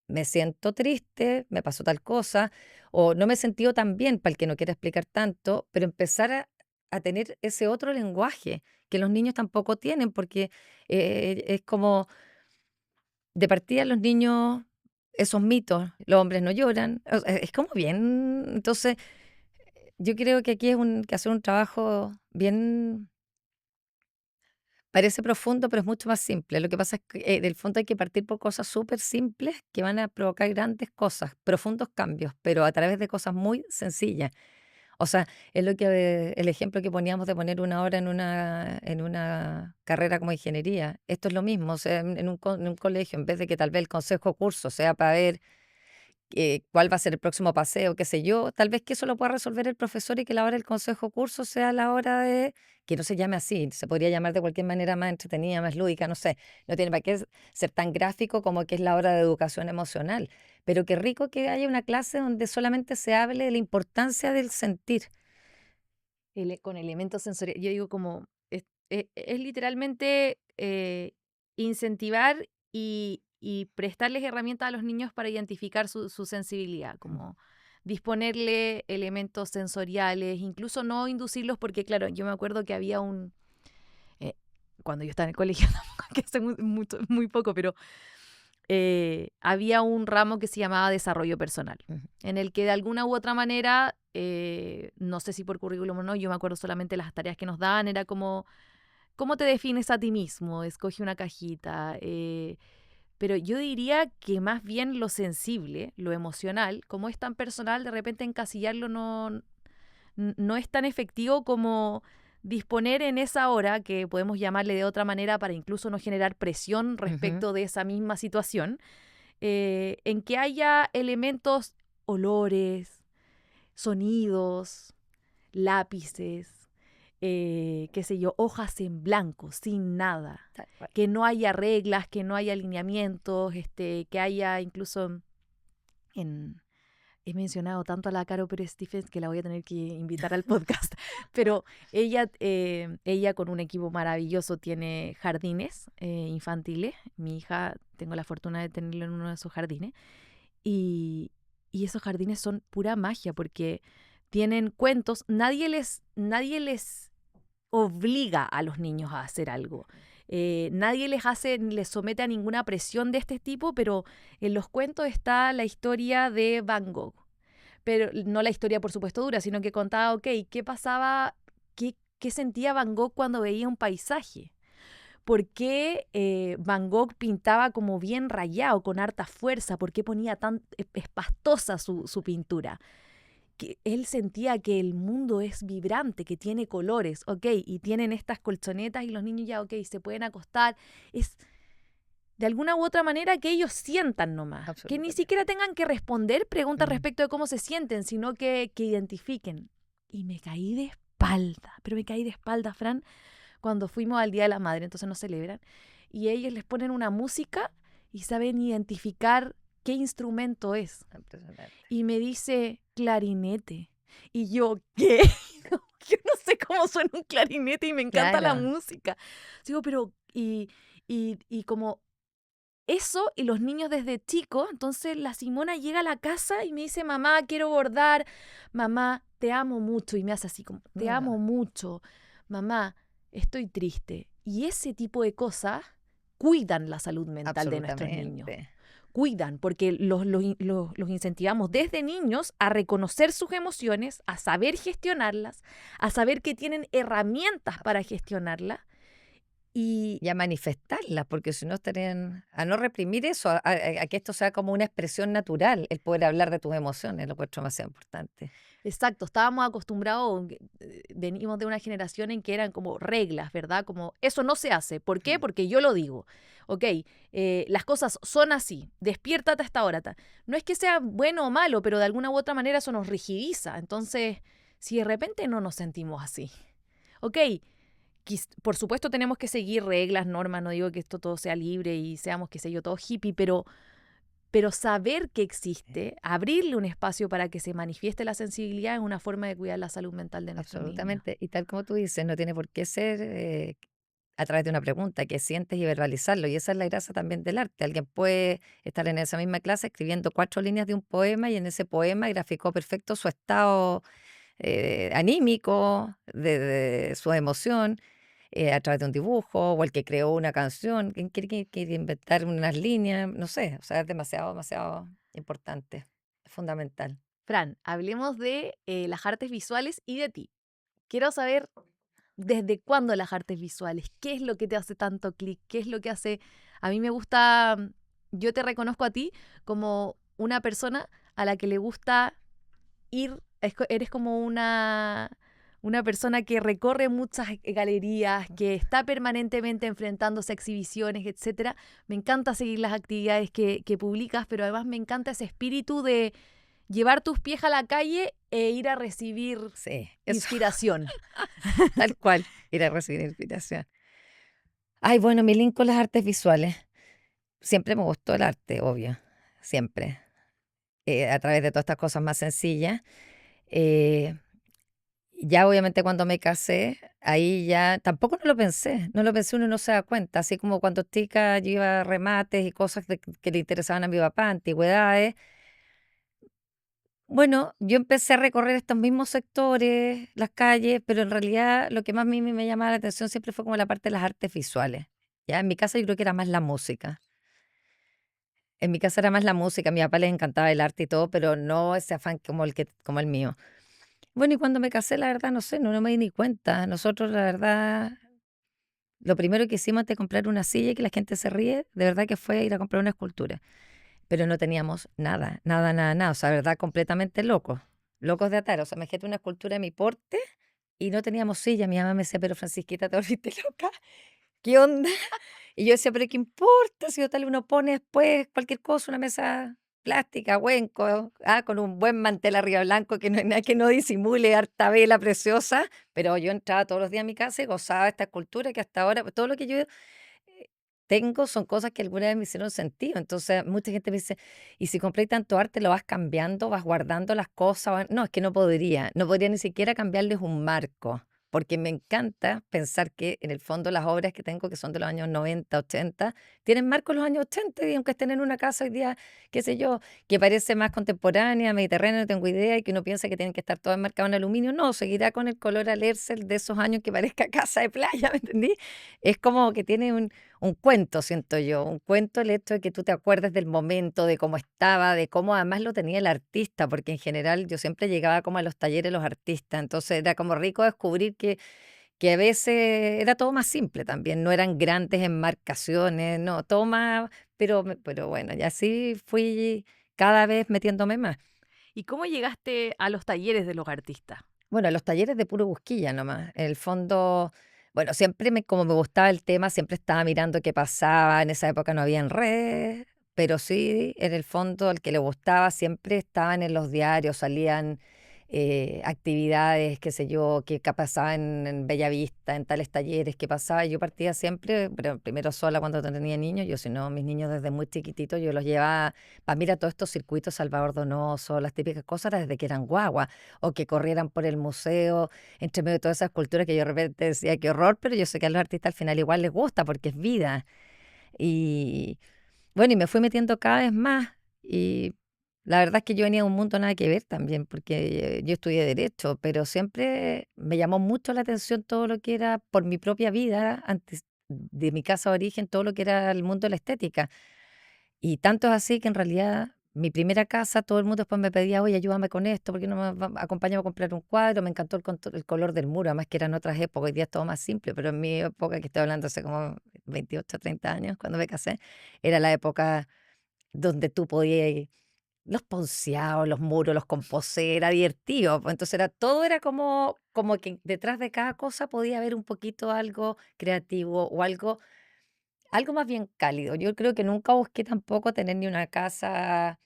me siento triste, me pasó tal cosa, o no me he sentido tan bien, para el que no quiera explicar tanto, pero empezar a tener ese otro lenguaje que los niños tampoco tienen, porque es como de partida los niños, esos mitos, los hombres no lloran, es como bien, entonces yo creo que aquí que hacer un trabajo bien, parece profundo, pero es mucho más simple. Lo que pasa es que del fondo hay que partir por cosas súper simples que van a provocar grandes cosas, profundos cambios, pero a través de cosas muy sencillas. O sea, es lo que el ejemplo que poníamos de poner una hora en una carrera como ingeniería. Esto es lo mismo, o sea, en un colegio, en vez de que tal vez el consejo curso sea para ver cuál va a ser el próximo paseo, qué sé yo, tal vez que eso lo pueda resolver el profesor y que la hora del consejo curso sea la hora de, que no se llame así, se podría llamar de cualquier manera más entretenida, más lúdica, no sé, no tiene para qué ser tan gráfico como que es la hora de educación emocional, pero qué rico que haya una clase donde solamente se hable de la importancia del sentir. Con elementos sensoriales. Yo digo como, es literalmente incentivar y prestarles herramientas a los niños para identificar su sensibilidad, como disponerle elementos sensoriales, incluso no inducirlos, porque claro, yo me acuerdo que había eh, cuando yo estaba en el colegio, que hace muy poco, pero había un ramo que se llamaba desarrollo personal, Ujú. en el que de alguna u otra manera, no sé si por currículum o no, yo me acuerdo solamente las tareas que nos daban, era como, ¿cómo te defines a ti mismo? Escoge una cajita. Pero yo diría que más bien lo sensible, lo emocional, como es tan personal, de repente encasillarlo no es tan efectivo como disponer en esa hora, que podemos llamarle de otra manera para incluso no generar presión Ujú. respecto de esa misma situación, en que haya elementos, olores, sonidos, lápices, qué sé yo, hojas en blanco, sin nada, Tal cual. que no haya reglas, que no haya alineamientos, que haya incluso en... He mencionado tanto a la Caro Pérez Stephens que la voy a tener que invitar al podcast, pero ella con un equipo maravilloso tiene jardines infantiles. Mi hija, tengo la fortuna de tenerlo en uno de esos jardines. Y, y esos jardines son pura magia porque tienen cuentos. Nadie les obliga a los niños a hacer algo. Nadie les somete a ninguna presión de este tipo, pero en los cuentos está la historia de Van Gogh. Pero no la historia, por supuesto, dura, sino que contaba, ok, ¿qué pasaba? ¿Qué sentía Van Gogh cuando veía un paisaje? ¿Por qué Van Gogh pintaba como bien rayado, con harta fuerza? ¿Por qué ponía tan pastosa su pintura? que él sentía que el mundo es vibrante, que tiene colores, ¿ok? Y tienen estas colchonetas y los niños ya, ok, se pueden acostar. Es de alguna u otra manera que ellos sientan nomás, que ni Absolutamente. siquiera tengan que responder preguntas Mm. respecto de cómo se sienten, sino que identifiquen. Y me caí de espalda, pero me caí de espalda, Fran, cuando fuimos al Día de la Madre, entonces nos celebran, y ellos les ponen una música y saben identificar qué instrumento es. Impresionante. Y me dice clarinete. Y yo, ¿qué? Yo no sé cómo suena un clarinete y me encanta la Claro. música. Digo, pero, y como eso, y los niños desde chicos, entonces la Simona llega a la casa y me dice, mamá, quiero bordar, mamá, te amo mucho, y me hace así como, te amo mucho, mamá, estoy triste. Y ese tipo de cosas cuidan la salud mental de nuestros niños. Absolutamente. Cuidan, porque los incentivamos desde niños a reconocer sus emociones, a saber gestionarlas, a saber que tienen herramientas para gestionarlas. Y Y a manifestarlas, porque si no estarían, a no reprimir eso, a que esto sea como una expresión natural, el poder hablar de tus emociones, lo encuentro demasiado importante. exacto, estábamos acostumbrados, venimos de una generación en que eran como reglas, ¿verdad? Como eso no se hace. ¿Por qué? Mm. Porque yo lo digo. Ok, las cosas son así, despiértate a esta hora. No es que sea bueno o malo, pero de alguna u otra manera eso nos rigidiza. Entonces, si de repente no nos sentimos así, ok, por supuesto tenemos que seguir reglas, normas, no digo que esto todo sea libre y seamos, qué sé yo, todo hippie, pero saber que existe, abrirle un espacio para que se manifieste la sensibilidad es una forma de cuidar la salud mental de nuestros niños. Absolutamente. Y tal como tú dices, no tiene por qué ser a través de una pregunta, que sientes y verbalizarlo. Y esa es la gracia también del arte. Alguien puede estar en esa misma clase escribiendo 4 líneas de un poema y en ese poema graficó perfecto su estado anímico, de su emoción, a través de un dibujo, o el que creó una canción, quien quiere inventar unas líneas, no sé, o sea, es demasiado, demasiado importante, es fundamental. Fran, hablemos de las artes visuales y de ti. Quiero saber desde cuándo las artes visuales, qué es lo que te hace tanto clic, qué es lo que hace... A mí me gusta, yo te reconozco a ti como una persona a la que le gusta ir, eres como una persona que recorre muchas galerías, que está permanentemente enfrentándose a exhibiciones, etcétera. Me encanta seguir las actividades que publicas, pero además me encanta ese espíritu de llevar tus pies a la calle e ir a recibir Sí, eso, inspiración. tal cual, ir a recibir inspiración. Ay, bueno, mi link con las artes visuales. Siempre me gustó el arte, obvio, siempre. A través de todas estas cosas más sencillas. Eh, ya obviamente cuando me casé, ahí ya tampoco no lo pensé, uno no se da cuenta. Así como cuando chica yo iba a remates y cosas que le interesaban a mi papá, antigüedades. Bueno, yo empecé a recorrer estos mismos sectores, las calles, pero en realidad lo que más a mí me llamaba la atención siempre fue como la parte de las artes visuales. Ya en mi casa yo creo que era más la música. En mi casa era más la música, a mi papá le encantaba el arte y todo, pero no ese afán como el mío. Bueno, y cuando me casé, la verdad, no sé, no me di ni cuenta. Nosotros, la verdad, lo primero que hicimos antes de comprar una silla y que la gente se ríe, de verdad que fue ir a comprar una escultura. Pero no teníamos nada, nada, nada, nada. O sea, de verdad, completamente locos. Locos de atar. O sea, me imagínate una escultura de mi porte y no teníamos silla. Mi mamá me decía, pero Francisquita, ¿te volviste loca? ¿Qué onda? Y yo decía, pero ¿qué importa? Si total uno pone después cualquier cosa, una mesa plástica, huenco, con un buen mantel arriba blanco que no hay nada que no disimule, harta vela preciosa. Pero yo entraba todos los días a mi casa y gozaba de esta escultura que hasta ahora, pues, todo lo que yo tengo son cosas que alguna vez me hicieron sentido. Entonces, mucha gente me dice, ¿y si compré tanto arte, lo vas cambiando, vas guardando las cosas? No, es que no podría ni siquiera cambiarles un marco, porque me encanta pensar que en el fondo las obras que tengo, que son de los años 90 80 tienen marcos de los años 80 y aunque estén en una casa hoy día, qué sé yo, que parece más contemporánea, mediterránea, no tengo idea, y que uno piensa que tienen que estar todas enmarcadas en aluminio, no, seguirá con el color alerce de esos años que parezca casa de playa, ¿me entendí? Es como que tiene un cuento, siento yo, un cuento el hecho de que tú te acuerdes del momento, de cómo estaba, de cómo además lo tenía el artista, porque en general yo siempre llegaba como a los talleres de los artistas, entonces era como rico descubrir que a veces era todo más simple también, no eran grandes enmarcaciones, no, todo más, pero bueno, y así fui cada vez metiéndome más. ¿Y cómo llegaste a los talleres de los artistas? Bueno, los talleres de puro Busquilla nomás. En el fondo, bueno, siempre como me gustaba el tema, siempre estaba mirando qué pasaba. En esa época no había en redes, pero sí, en el fondo, al que le gustaba siempre estaban en los diarios, salían actividades, qué sé yo, qué pasaba en Bellavista, en tales talleres, qué pasaba. Yo partía siempre, pero primero sola cuando tenía niños, yo si no, mis niños desde muy chiquititos, yo los llevaba para mirar todos estos circuitos Salvador Donoso, las típicas cosas desde que eran guagua o que corrieran por el museo, entre medio de todas esas culturas que yo de repente decía, qué horror, pero yo sé que a los artistas al final igual les gusta porque es vida. Y bueno, y me fui metiendo cada vez más y la verdad es que yo venía de un mundo nada que ver también, porque yo estudié derecho, pero siempre me llamó mucho la atención todo lo que era por mi propia vida, antes de mi casa de origen, todo lo que era el mundo de la estética. Y tanto es así que en realidad mi primera casa, todo el mundo después me pedía, oye, ayúdame con esto, porque no acompáñame a comprar un cuadro. Me encantó el color del muro, además que eran otras épocas, hoy día es todo más simple, pero en mi época, que estoy hablando hace como 28 30 años, cuando me casé, era la época donde tú podías, los ponceados, los muros, los composé, era divertido. Pues, entonces todo era como que detrás de cada cosa podía haber un poquito algo creativo o algo más bien cálido. Yo creo que nunca busqué tampoco tener ni una casa,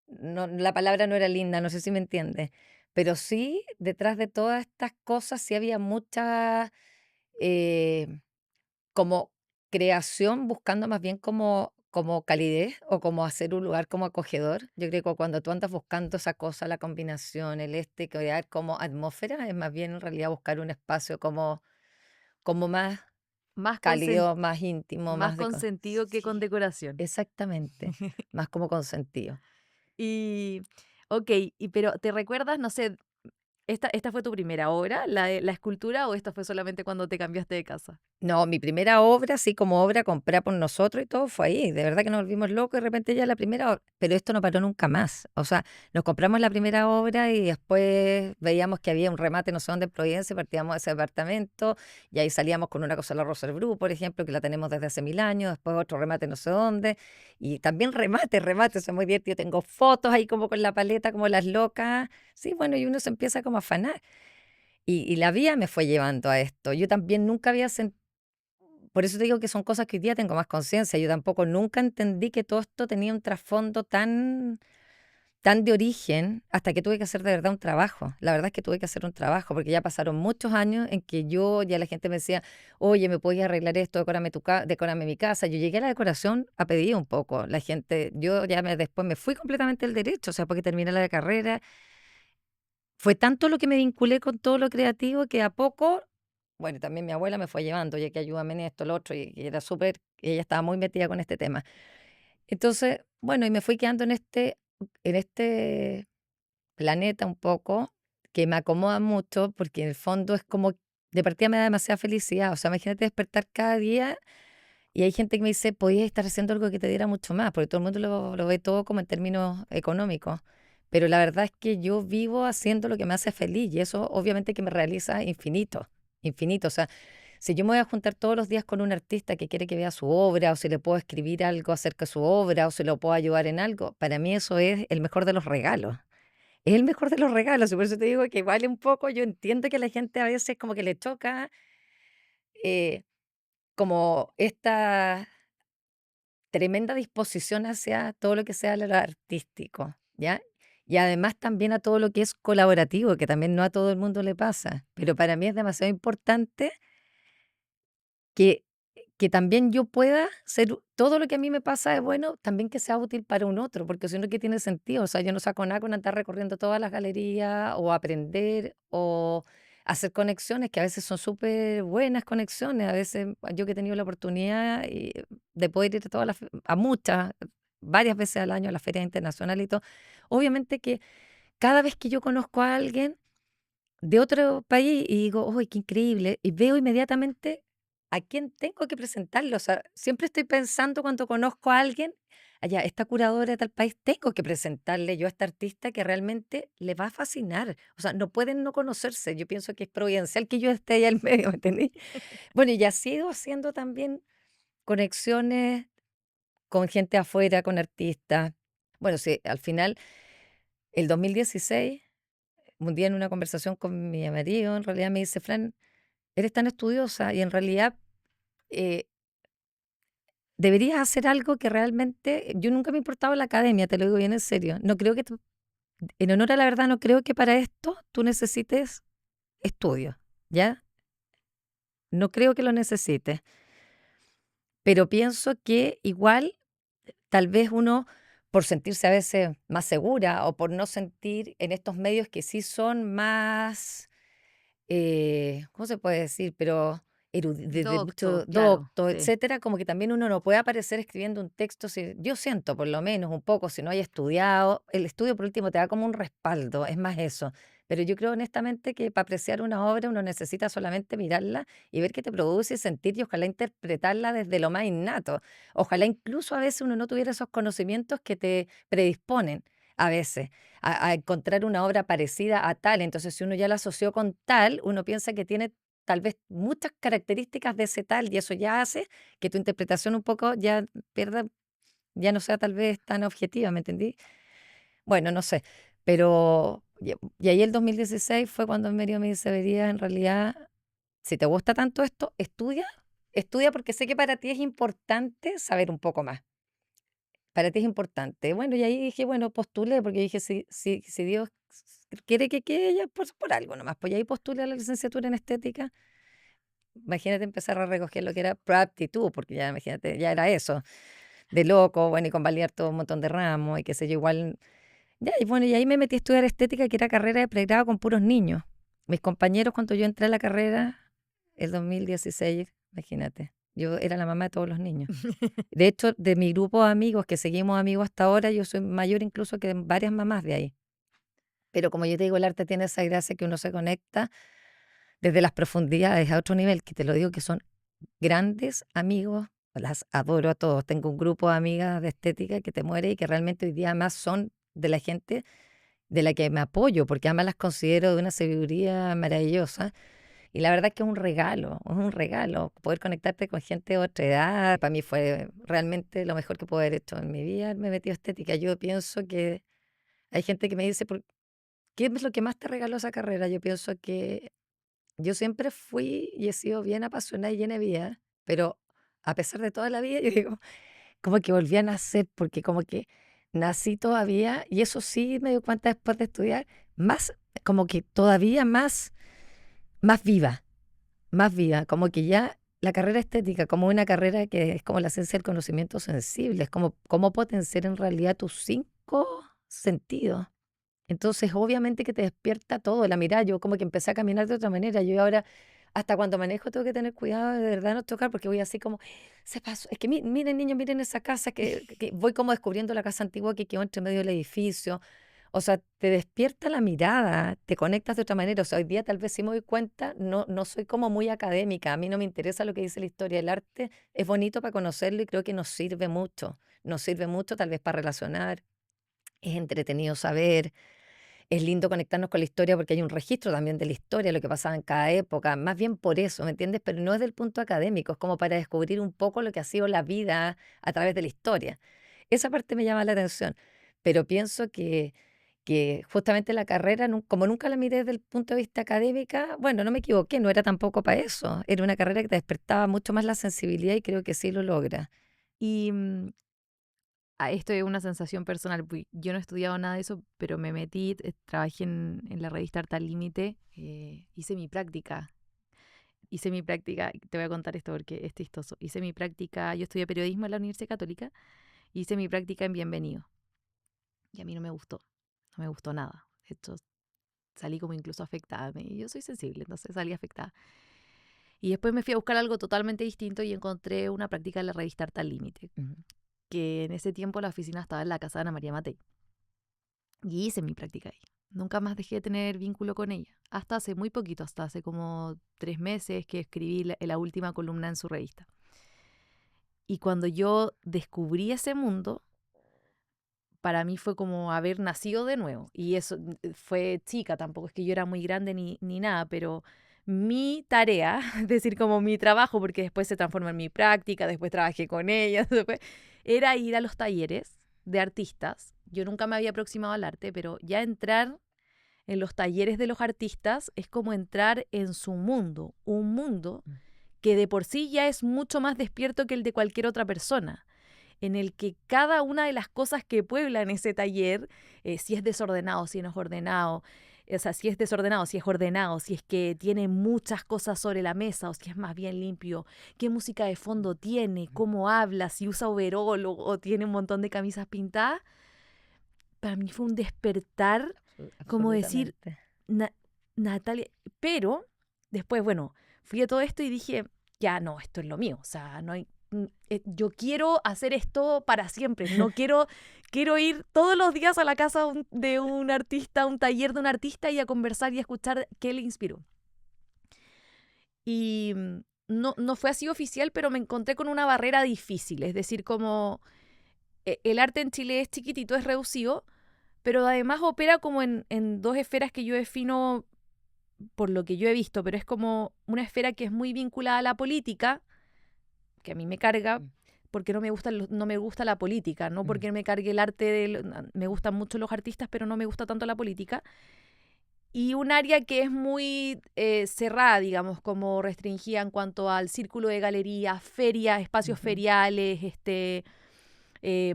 no, la palabra no era linda, no sé si me entiendes, pero sí, detrás de todas estas cosas sí había mucha eh, como creación, buscando más bien como calidez o como hacer un lugar como acogedor. Yo creo que cuando tú andas buscando esa cosa, la combinación, crear como atmósfera, es más bien en realidad buscar un espacio como más Más con, cálido, más íntimo, más más con sentido que con sí, decoración. exactamente, más como consentido. Y, ok, pero ¿te recuerdas, no sé, esta fue tu primera obra, la escultura, o esta fue solamente cuando te cambiaste de casa? No, mi primera obra, así como obra comprada por nosotros y todo, fue ahí. De verdad que nos volvimos locos y de repente ya la primera obra. Pero esto no paró nunca más. O sea, nos compramos la primera obra y después veíamos que había un remate no sé dónde en Providencia, partíamos de ese departamento y ahí salíamos con una cosa de la Rosa del Bru, por ejemplo, que la tenemos desde hace 1000 años, después otro remate no sé dónde. Y también remate, eso es muy divertido. Tengo fotos ahí como con la paleta, como las locas. Sí, bueno, y uno se empieza como a afanar. Y la vida me fue llevando a esto. Yo también nunca había sentido, por eso te digo que son cosas que hoy día tengo más conciencia. Yo tampoco nunca entendí que todo esto tenía un trasfondo tan de origen hasta que tuve que hacer de verdad un trabajo. La verdad es que tuve que hacer un trabajo porque ya pasaron muchos años en que ya la gente me decía, oye, ¿me podías arreglar esto? Decórame mi casa. Yo llegué a la decoración a pedir un poco. La gente, yo ya después me fui completamente del derecho, o sea, porque terminé la carrera. Fue tanto lo que me vinculé con todo lo creativo que a poco, bueno, también mi abuela me fue llevando, oye, que ayúdame en esto, lo otro, y era súper, ella estaba muy metida con este tema. Entonces, bueno, y me fui quedando en este planeta un poco, que me acomoda mucho, porque en el fondo es como, de partida me da demasiada felicidad. O sea, imagínate despertar cada día y hay gente que me dice, podías estar haciendo algo que te diera mucho más, porque todo el mundo lo ve todo como en términos económicos. Pero la verdad es que yo vivo haciendo lo que me hace feliz y eso obviamente que me realiza infinito, infinito. O sea, si yo me voy a juntar todos los días con un artista que quiere que vea su obra o si le puedo escribir algo acerca de su obra o si lo puedo ayudar en algo, para mí eso es el mejor de los regalos. Es el mejor de los regalos y por eso te digo que vale un poco, yo entiendo que a la gente a veces como que le choca eh, como esta tremenda disposición hacia todo lo que sea lo artístico, ¿ya? Y además también a todo lo que es colaborativo, que también no a todo el mundo le pasa, pero para mí es demasiado importante que, que también yo pueda ser, todo lo que a mí me pasa es bueno, también que sea útil para un otro, porque si no, ¿qué tiene sentido? O sea, yo no saco nada con andar recorriendo todas las galerías o aprender o hacer conexiones que a veces son súper buenas conexiones. A veces yo que he tenido la oportunidad de poder ir a, a muchas, varias veces al año a las ferias internacionales y todo, obviamente que cada vez que yo conozco a alguien, de otro país y digo, ¡uy, qué increíble! Y veo inmediatamente a quién tengo que presentarlo. O sea, siempre estoy pensando cuando conozco a alguien, allá, esta curadora de tal país, tengo que presentarle yo a esta artista que realmente le va a fascinar. O sea, no pueden no conocerse. Yo pienso que es providencial que yo esté allá al medio, ¿me entendí? Bueno, y ya sigo haciendo también conexiones con gente afuera, con artistas. Bueno, sí, al final El 2016, un día en una conversación con mi marido, en realidad me dice, Fran, eres tan estudiosa y en realidad eh, deberías hacer algo que realmente, yo nunca me he importado la academia, te lo digo bien en serio. No creo que, en honor a la verdad, no creo que para esto tú necesites estudio, ¿ya? No creo que lo necesites, pero pienso que igual tal vez uno, por sentirse a veces más segura o por no sentir en estos medios que sí son más, ¿cómo se puede decir? Pero de Docto, mucho claro, docto, sí. etcétera, como que también uno no puede aparecer escribiendo un texto. Yo siento, por lo menos, un poco, si no hay estudiado, el estudio por último te da como un respaldo, es más eso. Pero yo creo honestamente que para apreciar una obra uno necesita solamente mirarla y ver qué te produce y sentir y ojalá interpretarla desde lo más innato. Ojalá incluso a veces uno no tuviera esos conocimientos que te predisponen a veces a encontrar una obra parecida a tal. Entonces, si uno ya la asoció con tal, uno piensa que tiene tal vez muchas características de ese tal y eso ya hace que tu interpretación un poco ya pierda, ya no sea tal vez tan objetiva, ¿me entendí? Bueno, no sé, pero y ahí el 2016 fue cuando Medio me dice, vería, en realidad, si te gusta tanto esto, estudia, estudia porque sé que para ti es importante saber un poco más. Para ti es importante. Bueno, y ahí dije, bueno, postulé, porque dije, si Dios quiere que quede ella, pues por algo nomás. Pues y ahí postulé a la licenciatura en estética. Imagínate empezar a recoger lo que era proaptitud, porque ya, imagínate, ya era eso, de loco, bueno, y convalidar todo un montón de ramos y qué sé yo, igual. Ya, y bueno, y ahí me metí a estudiar estética, que era carrera de pregrado con puros niños. Mis compañeros, cuando yo entré a la carrera, el 2016, imagínate, yo era la mamá de todos los niños. De hecho, de mi grupo de amigos, que seguimos amigos hasta ahora, yo soy mayor incluso que varias mamás de ahí. Pero como yo te digo, el arte tiene esa gracia que uno se conecta desde las profundidades a otro nivel, que te lo digo que son grandes amigos, las adoro a todos. Tengo un grupo de amigas de estética que te muere y que realmente hoy día más son de la gente de la que me apoyo, porque además las considero de una sabiduría maravillosa. Y la verdad es que es un regalo poder conectarte con gente de otra edad. Para mí fue realmente lo mejor que puedo haber hecho en mi vida, me metido estética. Yo pienso que hay gente que me dice, ¿qué es lo que más te regaló esa carrera? Yo pienso que yo siempre fui y he sido bien apasionada y llena de vida, pero a pesar de toda la vida, yo digo, como que volví a nacer, porque como que nací todavía, y eso sí me doy cuenta después de estudiar, más, como que todavía más viva. Más viva, como que ya la carrera estética, como una carrera que es como la ciencia del conocimiento sensible, es como cómo potenciar en realidad tus 5 sentidos. Entonces, obviamente que te despierta todo, la mirada, yo como que empecé a caminar de otra manera, yo ahora hasta cuando manejo tengo que tener cuidado de verdad no tocar porque voy así como, se pasó, es que miren niños, miren esa casa que voy como descubriendo la casa antigua que quedó entre medio del edificio. O sea, te despierta la mirada, te conectas de otra manera. O sea, hoy día tal vez sí me doy cuenta, no soy como muy académica. A mí no me interesa lo que dice la historia del arte. Es bonito para conocerlo y creo que nos sirve mucho. Nos sirve mucho tal vez para relacionar. Es entretenido saber. Es lindo conectarnos con la historia porque hay un registro también de la historia, lo que pasaba en cada época. Más bien por eso, ¿me entiendes? Pero no es del punto académico, es como para descubrir un poco lo que ha sido la vida a través de la historia. Esa parte me llama la atención. Pero pienso que justamente la carrera, como nunca la miré desde el punto de vista académica, bueno, no me equivoqué, no era tampoco para eso. Era una carrera que te despertaba mucho más la sensibilidad y creo que sí lo logra. Y esto es una sensación personal. Yo no he estudiado nada de eso, pero me metí, trabajé en la revista Arte al Límite, hice mi práctica. Hice mi práctica, te voy a contar esto porque es chistoso. Hice mi práctica, yo estudié periodismo en la Universidad Católica, hice mi práctica en Bienvenido. Y a mí no me gustó, no me gustó nada. De hecho, salí como incluso afectada. Yo soy sensible, entonces salí afectada. Y después me fui a buscar algo totalmente distinto y encontré una práctica en la revista Arte al Límite, Ujú. que en ese tiempo la oficina estaba en la casa de Ana María Matei. Y hice mi práctica ahí. Nunca más dejé de tener vínculo con ella. Hasta hace muy poquito, hasta hace como 3 meses que escribí la última columna en su revista. Y cuando yo descubrí ese mundo, para mí fue como haber nacido de nuevo. Y eso fue chica, tampoco es que yo era muy grande ni nada, pero mi tarea, es decir, como mi trabajo, porque después se transformó en mi práctica, después trabajé con ella, después, era ir a los talleres de artistas yo nunca me había aproximado al arte, pero ya entrar en los talleres de los artistas es como entrar en su mundo, un mundo que de por sí ya es mucho más despierto que el de cualquier otra persona, en el que cada una de las cosas que pueblan ese taller, si es desordenado, si no es ordenado, o sea, si es desordenado, si es ordenado, si es que tiene muchas cosas sobre la mesa o si es más bien limpio, qué música de fondo tiene, cómo habla, si usa overol o tiene un montón de camisas pintadas, para mí fue un despertar, como decir, Absolutamente. Natalia, pero después, bueno, fui a todo esto y dije, ya no, esto es lo mío, o sea, no hay, yo quiero hacer esto para siempre, no quiero ir todos los días a la casa de un artista, a un taller de un artista y a conversar y a escuchar qué le inspiró. Y no fue así oficial, pero me encontré con una barrera difícil, es decir, como el arte en Chile es chiquitito, es reducido, pero además opera como en dos esferas que yo defino por lo que yo he visto, pero es como una esfera que es muy vinculada a la política, que a mí me carga, porque no me gusta la política, no porque me cargue el arte, me gustan mucho los artistas, pero no me gusta tanto la política. Y un área que es muy cerrada, digamos, como restringida en cuanto al círculo de galerías, ferias, espacios feriales,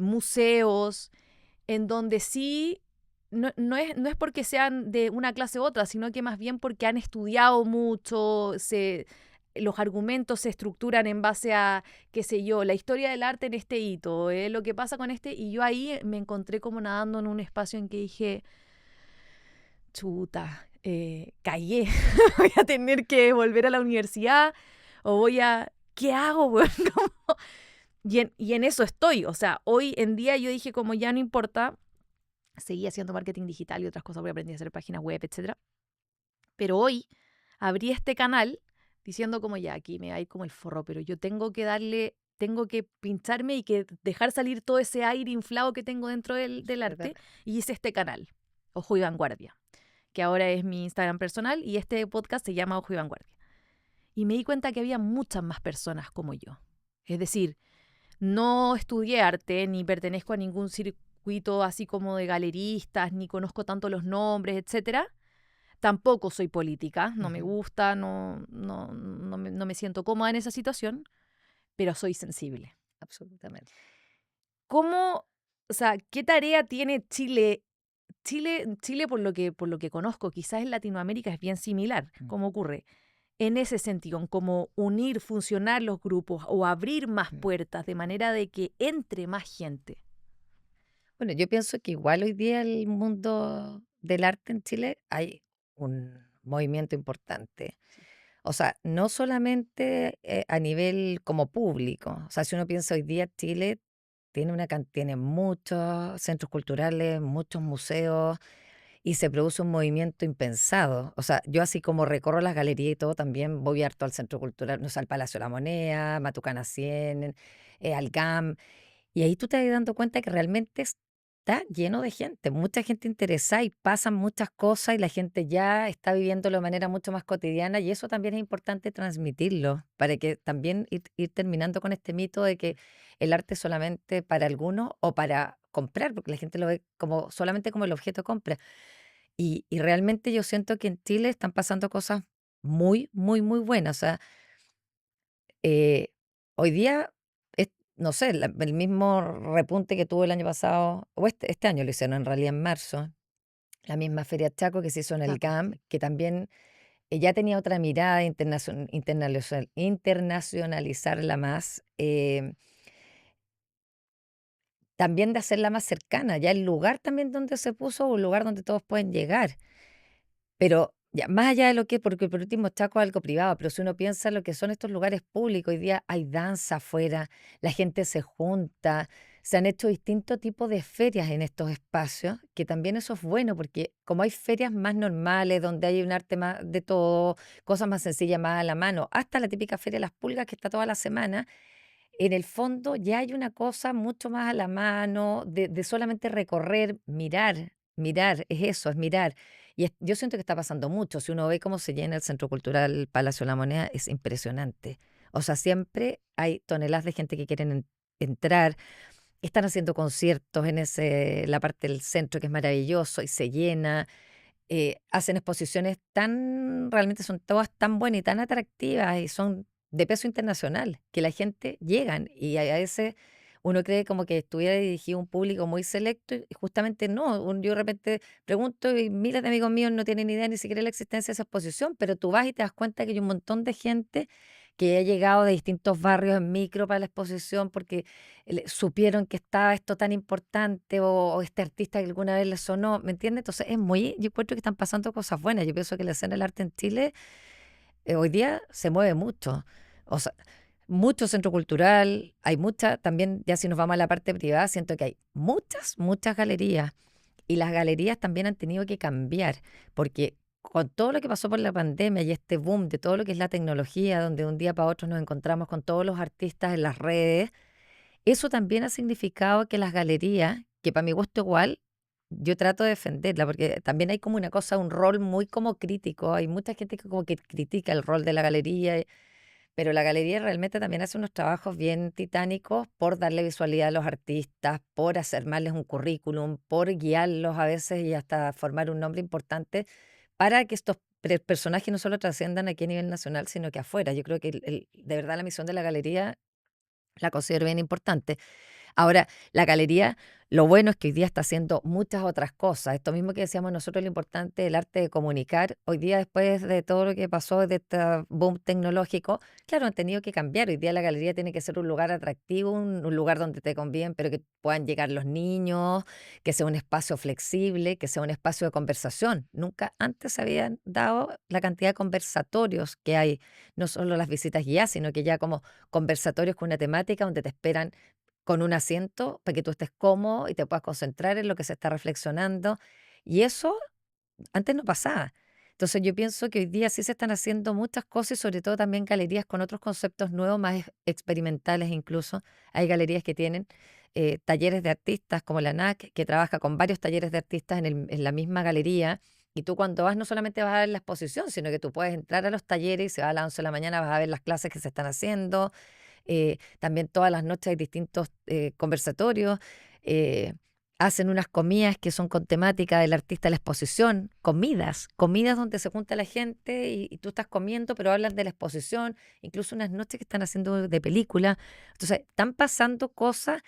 museos, en donde sí no es porque sean de una clase u otra, sino que más bien porque han estudiado mucho, los argumentos se estructuran en base a, qué sé yo, la historia del arte en este hito, lo que pasa con este, y yo ahí me encontré como nadando en un espacio en que dije, chuta, callé, voy a tener que volver a la universidad, o ¿qué hago, weón? Como, y en eso estoy, o sea, hoy en día yo dije como ya no importa, seguí haciendo marketing digital y otras cosas, porque aprendí a hacer páginas web, etcétera. Pero hoy abrí este canal diciendo como ya, aquí me va a ir como el forro, pero yo tengo que pincharme y que dejar salir todo ese aire inflado que tengo dentro del arte, y hice este canal, Ojo y Vanguardia, que ahora es mi Instagram personal, y este podcast se llama Ojo y Vanguardia. Y me di cuenta que había muchas más personas como yo. Es decir, no estudié arte, ni pertenezco a ningún circuito así como de galeristas, ni conozco tanto los nombres, etcétera. Tampoco soy política, no me gusta, no me siento cómoda en esa situación, pero soy sensible. Absolutamente. ¿Cómo, o sea, qué tarea tiene Chile? Chile por lo que conozco, quizás en Latinoamérica es bien similar. ¿Cómo ocurre? En ese sentido, en cómo unir, funcionar los grupos o abrir más puertas de manera de que entre más gente. Bueno, yo pienso que igual hoy día el mundo del arte en Chile hay un movimiento importante. O sea, no solamente a nivel como público. O sea, si uno piensa hoy día, Chile tiene muchos centros culturales, muchos museos y se produce un movimiento impensado. O sea, yo así como recorro las galerías y todo, también voy harto al Centro Cultural, no sé, al Palacio de la Moneda, Matucana 100, al GAM. Y ahí tú te vas dando cuenta que realmente está lleno de gente, mucha gente interesada y pasan muchas cosas y la gente ya está viviéndolo de manera mucho más cotidiana y eso también es importante transmitirlo para que también ir terminando con este mito de que el arte es solamente para algunos o para comprar, porque la gente lo ve como solamente como el objeto de compra. Y realmente yo siento que en Chile están pasando cosas muy, muy, muy buenas. O sea, eh, hoy día, no sé, el mismo repunte que tuvo el año pasado, o este año lo hicieron en realidad en marzo, la misma Feria Chaco que se hizo en el Chaco, GAM, sí. que también ya tenía otra mirada, internacionalizarla más, también de hacerla más cercana, ya el lugar también donde se puso, un lugar donde todos pueden llegar. Pero ya, más allá de lo que, porque por último Chaco es algo privado, pero si uno piensa en lo que son estos lugares públicos, hoy día hay danza afuera, la gente se junta, se han hecho distintos tipos de ferias en estos espacios, que también eso es bueno, porque como hay ferias más normales, donde hay un arte más de todo, cosas más sencillas, más a la mano, hasta la típica feria de las pulgas que está toda la semana, en el fondo ya hay una cosa mucho más a la mano, de solamente recorrer, mirar, es eso, es mirar. Y yo siento que está pasando mucho. Si uno ve cómo se llena el Centro Cultural Palacio de la Moneda, es impresionante. O sea, siempre hay toneladas de gente que quieren entrar. están haciendo conciertos en la parte del centro que es maravilloso y se llena. Hacen exposiciones realmente son todas tan buenas y tan atractivas y son de peso internacional, que la gente llegan y a veces uno cree como que estuviera dirigido a un público muy selecto y justamente no. Yo de repente pregunto y miles de amigos míos no tienen idea ni siquiera de la existencia de esa exposición, pero tú vas y te das cuenta que hay un montón de gente que ha llegado de distintos barrios en micro para la exposición porque supieron que estaba esto tan importante o este artista que alguna vez les sonó, ¿me entiendes? Entonces yo encuentro que están pasando cosas buenas. Yo pienso que la escena del arte en Chile hoy día se mueve mucho. O sea, mucho centro cultural, hay mucha, también ya si nos vamos a la parte privada, siento que hay muchas, muchas galerías y las galerías también han tenido que cambiar porque con todo lo que pasó por la pandemia y este boom de todo lo que es la tecnología, donde de un día para otro nos encontramos con todos los artistas en las redes, eso también ha significado que las galerías, que para mi gusto igual, yo trato de defenderla, porque también hay como una cosa, un rol muy como crítico. Hay mucha gente que como que critica el rol de la galería, pero la galería realmente también hace unos trabajos bien titánicos por darle visualidad a los artistas, por armarles un currículum, por guiarlos a veces y hasta formar un nombre importante para que estos personajes no solo trasciendan aquí a nivel nacional, sino que afuera. Yo creo que de verdad la misión de la galería la considero bien importante. Ahora, la galería, lo bueno es que hoy día está haciendo muchas otras cosas. Esto mismo que decíamos nosotros, lo importante del arte de comunicar. Hoy día, después de todo lo que pasó, de este boom tecnológico, claro, han tenido que cambiar. Hoy día la galería tiene que ser un lugar atractivo, un lugar donde te conviven, pero que puedan llegar los niños, que sea un espacio flexible, que sea un espacio de conversación. Nunca antes se habían dado la cantidad de conversatorios que hay, no solo las visitas guiadas, sino que ya como conversatorios con una temática donde te esperan con un asiento para que tú estés cómodo y te puedas concentrar en lo que se está reflexionando. Y eso antes no pasaba. Entonces yo pienso que hoy día sí se están haciendo muchas cosas y sobre todo también galerías con otros conceptos nuevos, más experimentales incluso. Hay galerías que tienen talleres de artistas como la NAC, que trabaja con varios talleres de artistas en la misma galería. Y tú cuando vas no solamente vas a ver la exposición, sino que tú puedes entrar a los talleres y si vas a las 11 de la mañana vas a ver las clases que se están haciendo. También todas las noches hay distintos conversatorios. eh, Hacen unas comidas que son con temática del artista de la exposición, comidas donde se junta la gente y tú estás comiendo, pero hablan de la exposición, incluso unas noches que están haciendo de película. Entonces, están pasando cosas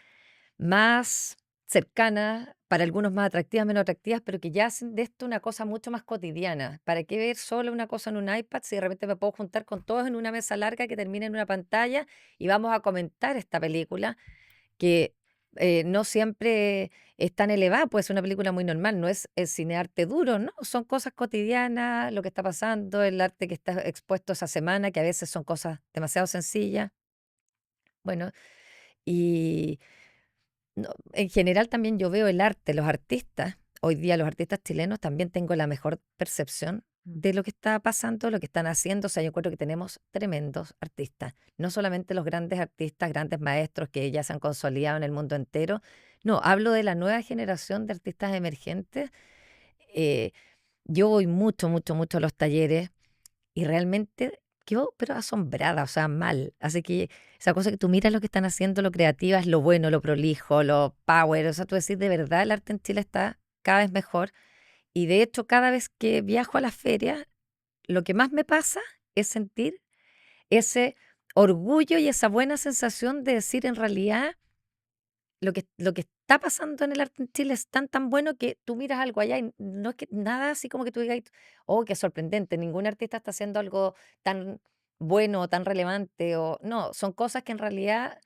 más cercanas, para algunos más atractivas, menos atractivas, pero que ya hacen de esto una cosa mucho más cotidiana. ¿Para qué ver solo una cosa en un iPad si de repente me puedo juntar con todos en una mesa larga que termine en una pantalla y vamos a comentar esta película que no siempre es tan elevada, puede ser una película muy normal, no es el cinearte duro, ¿no? Son cosas cotidianas, lo que está pasando, el arte que está expuesto esa semana, que a veces son cosas demasiado sencillas. Bueno, y no, en general también yo veo el arte, los artistas, hoy día los artistas chilenos también tengo la mejor percepción de lo que está pasando, lo que están haciendo. O sea, yo encuentro que tenemos tremendos artistas, no solamente los grandes artistas, grandes maestros que ya se han consolidado en el mundo entero. No, hablo de la nueva generación de artistas emergentes. Eh, yo voy mucho, mucho, mucho a los talleres y realmente quedo, pero asombrada, o sea, mal. Así que esa cosa que tú miras lo que están haciendo, lo creativas, lo bueno, lo prolijo, lo power, o sea, tú decís, de verdad el arte en Chile está cada vez mejor. Y de hecho, cada vez que viajo a las ferias, lo que más me pasa es sentir ese orgullo y esa buena sensación de decir en realidad lo que está pasando en el arte en Chile es tan bueno que tú miras algo allá y no es que nada así como que tú digas, oh, qué sorprendente, ningún artista está haciendo algo tan bueno o tan relevante o no, son cosas que en realidad,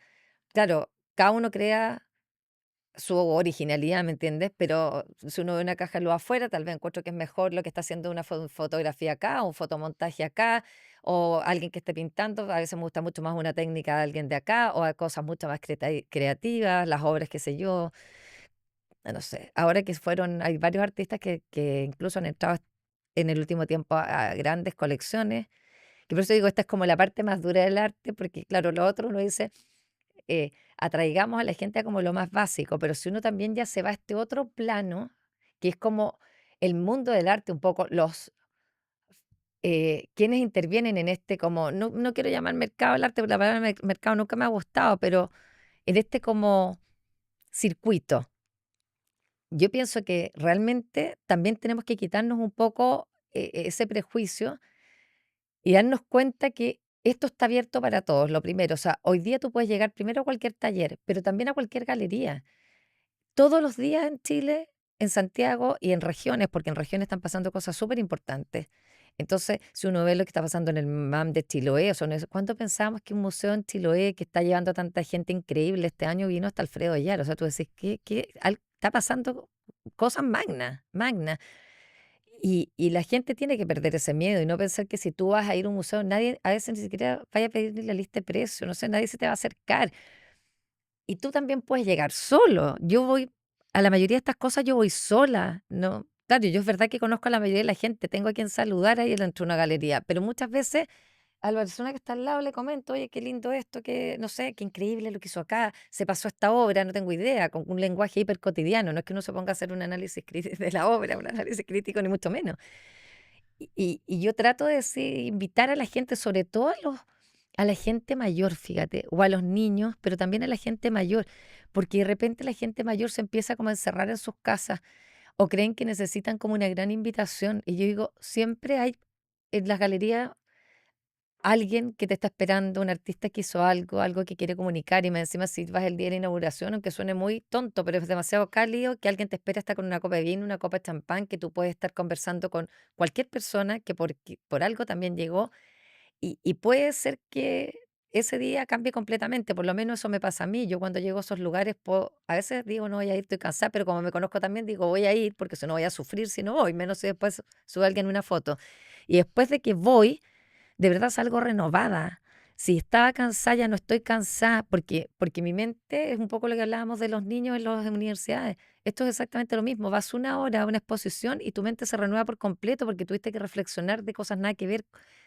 claro, cada uno crea su originalidad, ¿me entiendes? Pero si uno ve una caja lo afuera, tal vez encuentro que es mejor lo que está haciendo una fotografía acá, un fotomontaje acá, o alguien que esté pintando. A veces me gusta mucho más una técnica de alguien de acá, o hay cosas mucho más creativas, las obras, qué sé yo. No sé, ahora que fueron, hay varios artistas que incluso han entrado en el último tiempo a grandes colecciones, que por eso digo, esta es como la parte más dura del arte, porque claro, lo otro uno dice atraigamos a la gente a como lo más básico, pero si uno también ya se va a este otro plano, que es como el mundo del arte, un poco quienes intervienen en este, como, no quiero llamar mercado del arte, porque la palabra mercado nunca me ha gustado, pero en este como circuito. Yo pienso que realmente también tenemos que quitarnos un poco ese prejuicio y darnos cuenta que esto está abierto para todos, lo primero. O sea, hoy día tú puedes llegar primero a cualquier taller, pero también a cualquier galería. Todos los días en Chile, en Santiago y en regiones, porque en regiones están pasando cosas súper importantes. Entonces, si uno ve lo que está pasando en el MAM de Chiloé, o sea, ¿cuánto pensábamos que un museo en Chiloé que está llevando a tanta gente increíble este año vino hasta Alfredo Ayala? O sea, tú decís, está pasando cosas magnas, magnas. Y la gente tiene que perder ese miedo y no pensar que si tú vas a ir a un museo, nadie, a veces ni siquiera vaya a pedir la lista de precios, no sé, nadie se te va a acercar. Y tú también puedes llegar solo. Yo voy a la mayoría de estas cosas yo voy sola, ¿no? Claro, yo es verdad que conozco a la mayoría de la gente, tengo a quien saludar ahí dentro de una galería, pero muchas veces a la persona que está al lado le comento, oye, qué lindo esto, que no sé, qué increíble lo que hizo acá, se pasó esta obra, no tengo idea, con un lenguaje hiper cotidiano, no es que uno se ponga a hacer un análisis de la obra, un análisis crítico, ni mucho menos. Y yo trato de invitar a la gente, sobre todo a la gente mayor, fíjate, o a los niños, pero también a la gente mayor, porque de repente la gente mayor se empieza como a encerrar en sus casas o creen que necesitan como una gran invitación. Y yo digo, siempre hay en las galerías alguien que te está esperando, un artista que hizo algo, algo que quiere comunicar, y más encima si vas el día de la inauguración, aunque suene muy tonto, pero es demasiado cálido, que alguien te espera hasta con una copa de vino, una copa de champán, que tú puedes estar conversando con cualquier persona que por algo también llegó, y puede ser que ese día cambie completamente, por lo menos eso me pasa a mí. Yo cuando llego a esos lugares, a veces digo, no voy a ir, estoy cansada, pero como me conozco también, digo, voy a ir, porque si no voy a sufrir si no voy, menos si después sube alguien una foto. Y después de que voy, de verdad salgo renovada. Si estaba cansada, ya no estoy cansada, porque mi mente es un poco lo que hablábamos de los niños en las universidades. Esto es exactamente lo mismo. Vas una hora a una exposición y tu mente se renueva por completo porque tuviste que reflexionar de cosas nada que ver,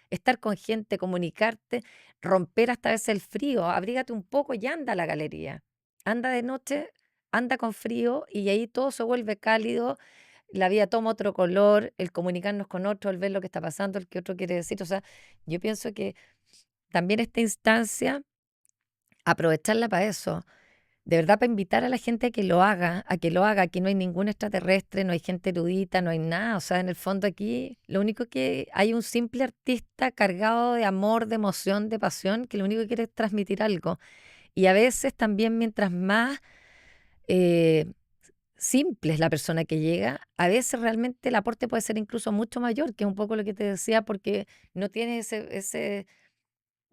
estar con gente, comunicarte, romper hasta a veces el frío. Abrígate un poco y anda a la galería. Anda de noche, anda con frío y ahí todo se vuelve cálido, la vida toma otro color, el comunicarnos con otro, el ver lo que está pasando, el que otro quiere decir. O sea, yo pienso que también esta instancia, aprovecharla para eso, de verdad para invitar a la gente a que lo haga, a que lo haga. Aquí no hay ningún extraterrestre, no hay gente erudita, no hay nada. O sea, en el fondo aquí lo único que hay un simple artista cargado de amor, de emoción, de pasión, que lo único que quiere es transmitir algo. Y a veces también mientras más eh, simple es la persona que llega, a veces realmente el aporte puede ser incluso mucho mayor, que es un poco lo que te decía, porque no tienes ese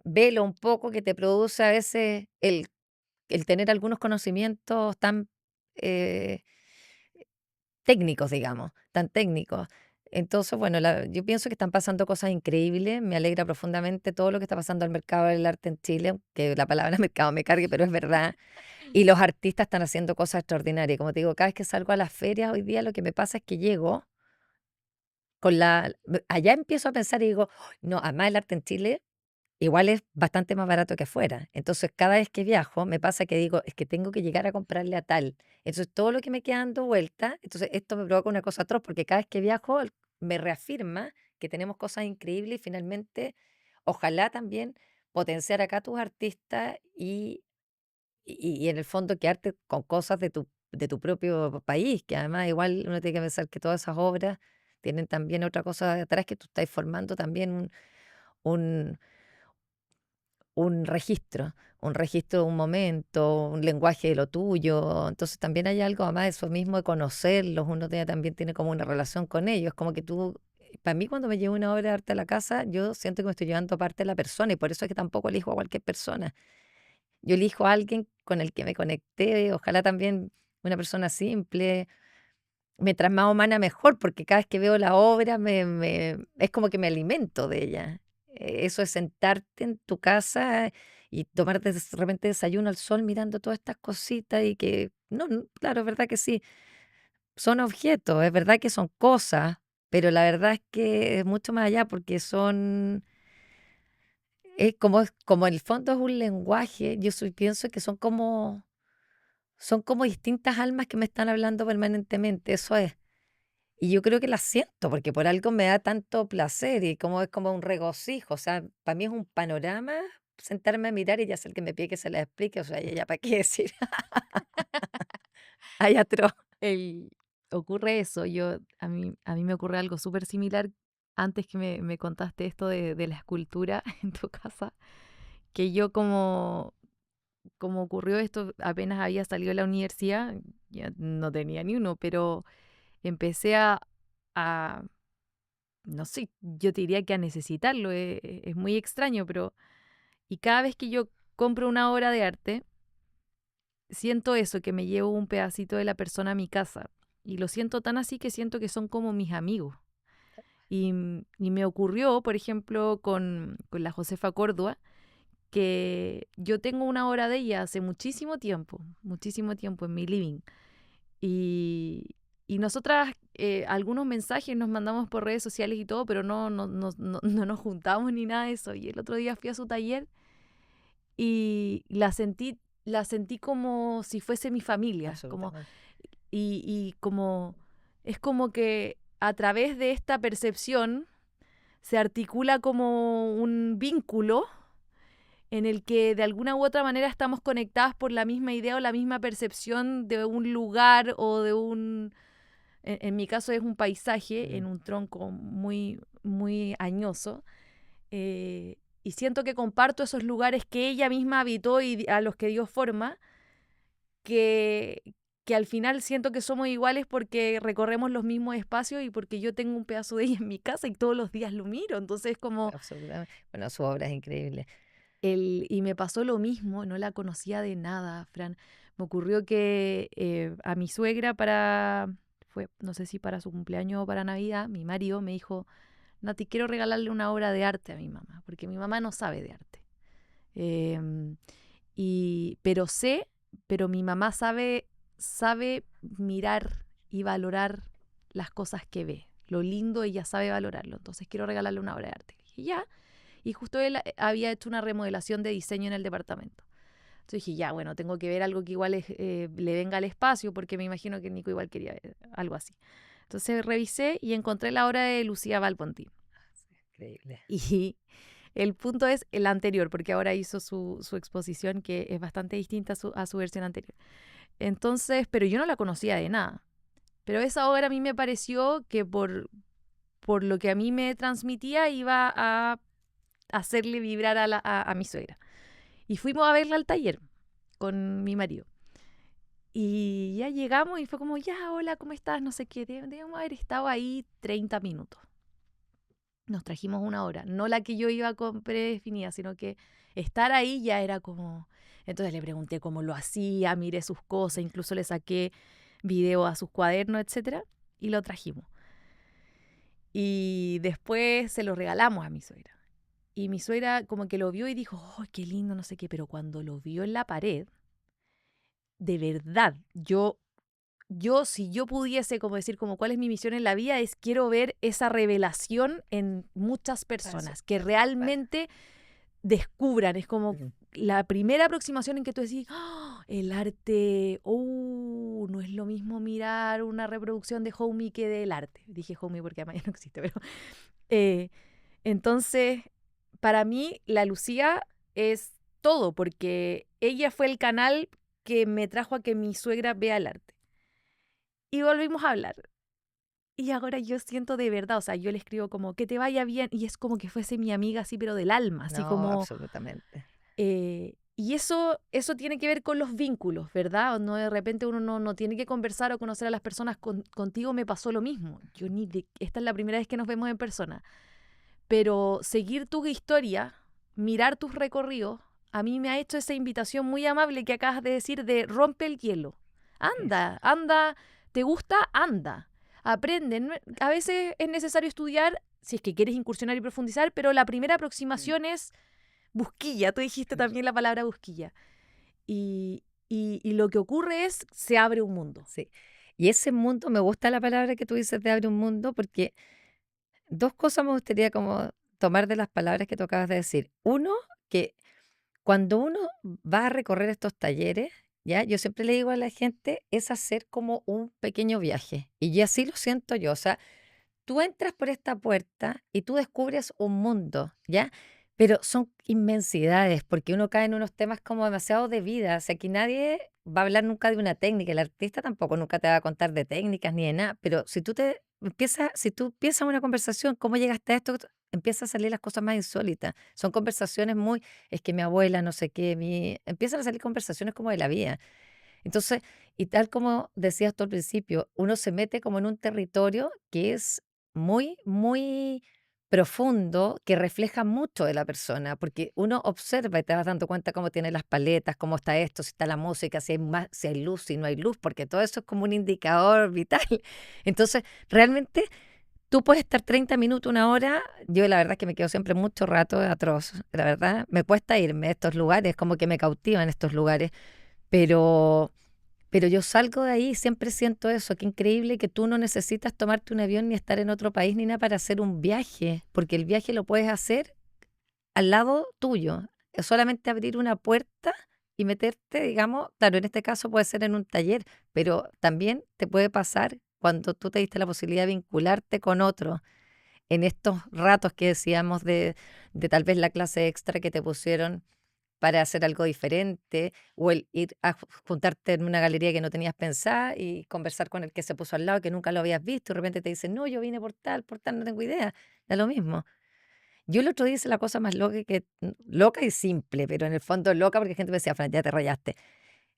velo un poco que te produce a veces el tener algunos conocimientos tan eh, técnicos, digamos, tan técnicos. Entonces, bueno, yo pienso que están pasando cosas increíbles, me alegra profundamente todo lo que está pasando al mercado del arte en Chile, que la palabra mercado me cargue, pero es verdad. Y los artistas están haciendo cosas extraordinarias. Como te digo, cada vez que salgo a las ferias hoy día lo que me pasa es que llego allá empiezo a pensar y digo, "Ay, no, además el arte en Chile igual es bastante más barato que afuera". Entonces, cada vez que viajo me pasa que digo, es que tengo que llegar a comprarle a tal. Entonces, todo lo que me queda dando vuelta, entonces esto me provoca una cosa atroz, porque cada vez que viajo me reafirma que tenemos cosas increíbles y finalmente, ojalá también potenciar acá a tus artistas y en el fondo quedarte con cosas de tu propio país, que además igual uno tiene que pensar que todas esas obras tienen también otra cosa detrás, que tú estás formando también un, un registro de un momento, un lenguaje de lo tuyo. Entonces también hay algo, además de eso mismo, de conocerlos, uno también tiene como una relación con ellos, como que tú... Para mí, cuando me llevo una obra de arte a la casa, yo siento que me estoy llevando aparte de la persona y por eso es que tampoco elijo a cualquier persona. Yo elijo a alguien con el que me conecté, ojalá también una persona simple, mientras más humana mejor, porque cada vez que veo la obra es como que me alimento de ella. Eso es sentarte en tu casa y tomar de repente desayuno al sol mirando todas estas cositas y que, no, claro, es verdad que sí, son objetos, es verdad que son cosas, pero la verdad es que es mucho más allá porque como en el fondo es un lenguaje, pienso que son como distintas almas que me están hablando permanentemente, eso es. Y yo creo que las siento, porque por algo me da tanto placer y como es como un regocijo, o sea, para mí es un panorama sentarme a mirar y ya sé el que me pide que se la explique, o sea, ya para qué decir. Ay, atroz. El, ocurre eso, a mí me ocurre algo súper similar antes que me contaste esto de la escultura en tu casa, que yo como ocurrió esto, apenas había salido de la universidad, ya no tenía ni uno, pero empecé a no sé, yo te diría que a necesitarlo, es muy extraño, pero y cada vez que yo compro una obra de arte, siento eso, que me llevo un pedacito de la persona a mi casa. Y lo siento tan así que siento que son como mis amigos. Y me ocurrió, por ejemplo, con la Josefa Córdoba, que yo tengo una obra de ella hace muchísimo tiempo en mi living. Y, y nosotras algunos mensajes nos mandamos por redes sociales y todo, pero no nos juntamos ni nada de eso. Y el otro día fui a su taller y la sentí como si fuese mi familia, Absolutamente. y como es como que a través de esta percepción se articula como un vínculo en el que de alguna u otra manera estamos conectadas por la misma idea o la misma percepción de un lugar o de en mi caso es un paisaje Mm. en un tronco muy añoso, y siento que comparto esos lugares que ella misma habitó y a los que dio forma, que, que al final siento que somos iguales porque recorremos los mismos espacios y porque yo tengo un pedazo de ella en mi casa y todos los días lo miro. Entonces, como Absolutamente. Bueno, su obra es increíble. y me pasó lo mismo, no la conocía de nada, Fran. Me ocurrió que a mi suegra no sé si para su cumpleaños o para Navidad, mi marido me dijo, Nati, quiero regalarle una obra de arte a mi mamá, porque mi mamá no sabe de arte. Em, pero pero mi mamá sabe mirar y valorar las cosas que ve. Lo lindo ella sabe valorarlo. Entonces quiero regalarle una obra de arte. Le dije, ya. Y justo él había hecho una remodelación de diseño en el departamento. Entonces dije, ya, bueno, tengo que ver algo que igual le venga al espacio, porque me imagino que Nico igual quería ver algo así. Entonces revisé y encontré la obra de Lucía Valpontín. Increíble. Y el punto es el anterior, porque ahora hizo su exposición que es bastante distinta a su versión anterior. Entonces, pero yo no la conocía de nada. Pero esa obra a mí me pareció que por lo que a mí me transmitía iba a hacerle vibrar a mi suegra. Y fuimos a verla al taller con mi marido. Y ya llegamos y fue como, ya, hola, ¿cómo estás? No sé qué, debemos haber estado ahí 30 minutos. Nos trajimos una hora, no la que yo iba con predefinida, sino que estar ahí ya era como... Entonces le pregunté cómo lo hacía, miré sus cosas, incluso le saqué video a sus cuadernos, etcétera, y lo trajimos. Y después se lo regalamos a mi suegra. Y mi suegra como que lo vio y dijo, ¡oh, qué lindo, no sé qué! Pero cuando lo vio en la pared, de verdad, si yo pudiese como decir como cuál es mi misión en la vida, es quiero ver esa revelación en muchas Eso. personas, que Bueno. realmente descubran, es como Ujú. la primera aproximación en que tú decís, ¡oh! El arte, no es lo mismo mirar una reproducción de Homie que del arte. Dije Homie porque además ya no existe, pero... eh, entonces, para mí, la Lucía es todo, porque ella fue el canal que me trajo a que mi suegra vea el arte. Y volvimos a hablar. Y ahora yo siento de verdad, o sea, yo le escribo como que te vaya bien, y es como que fuese mi amiga así, pero del alma, así No, como... absolutamente. y eso tiene que ver con los vínculos, ¿verdad? O no, de repente uno no tiene que conversar o conocer a las personas. Contigo me pasó lo mismo. Esta es la primera vez que nos vemos en persona. Pero seguir tu historia, mirar tus recorridos, a mí me ha hecho esa invitación muy amable que acabas de decir de rompe el hielo. Eso. Anda, anda, ¿te gusta? Anda. Aprende. A veces es necesario estudiar si es que quieres incursionar y profundizar, pero la primera Mm. aproximación es busquilla. Tú dijiste también la palabra busquilla. Y lo que ocurre es, se abre un mundo. Sí. Y ese mundo, me gusta la palabra que tú dices de abre un mundo, porque dos cosas me gustaría como tomar de las palabras que tú acabas de decir. Uno, que cuando uno va a recorrer estos talleres, ya, yo siempre le digo a la gente, es hacer como un pequeño viaje. Y así lo siento yo. O sea, tú entras por esta puerta y tú descubres un mundo, ¿ya? Pero son inmensidades, porque uno cae en unos temas como demasiado de vida. O sea, aquí nadie va a hablar nunca de una técnica, el artista tampoco nunca te va a contar de técnicas ni de nada, pero si tú empiezas una conversación, ¿cómo llegaste a esto? Empiezan a salir las cosas más insólitas. Son conversaciones muy, es que mi abuela, no sé qué, empiezan a salir conversaciones como de la vida. Entonces, y tal como decías tú al principio, uno se mete como en un territorio que es muy, muy profundo, que refleja mucho de la persona, porque uno observa y te vas dando cuenta cómo tiene las paletas, cómo está esto, si está la música, si hay más, si hay luz, si no hay luz, porque todo eso es como un indicador vital. Entonces, realmente tú puedes estar 30 minutos, una hora. Yo la verdad es que me quedo siempre mucho rato atroz. La verdad, me cuesta irme a estos lugares, como que me cautivan estos lugares. Pero, pero yo salgo de ahí y siempre siento eso, qué increíble que tú no necesitas tomarte un avión ni estar en otro país ni nada para hacer un viaje, porque el viaje lo puedes hacer al lado tuyo. Es solamente abrir una puerta y meterte, digamos, claro, en este caso puede ser en un taller, pero también te puede pasar cuando tú te diste la posibilidad de vincularte con otro en estos ratos que decíamos de tal vez la clase extra que te pusieron para hacer algo diferente, o el ir a juntarte en una galería que no tenías pensada y conversar con el que se puso al lado, que nunca lo habías visto, y de repente te dicen, no, yo vine por tal, no tengo idea. Da lo mismo. Yo el otro día hice la cosa más loca loca y simple, pero en el fondo loca porque la gente me decía, Fran, ya te rayaste.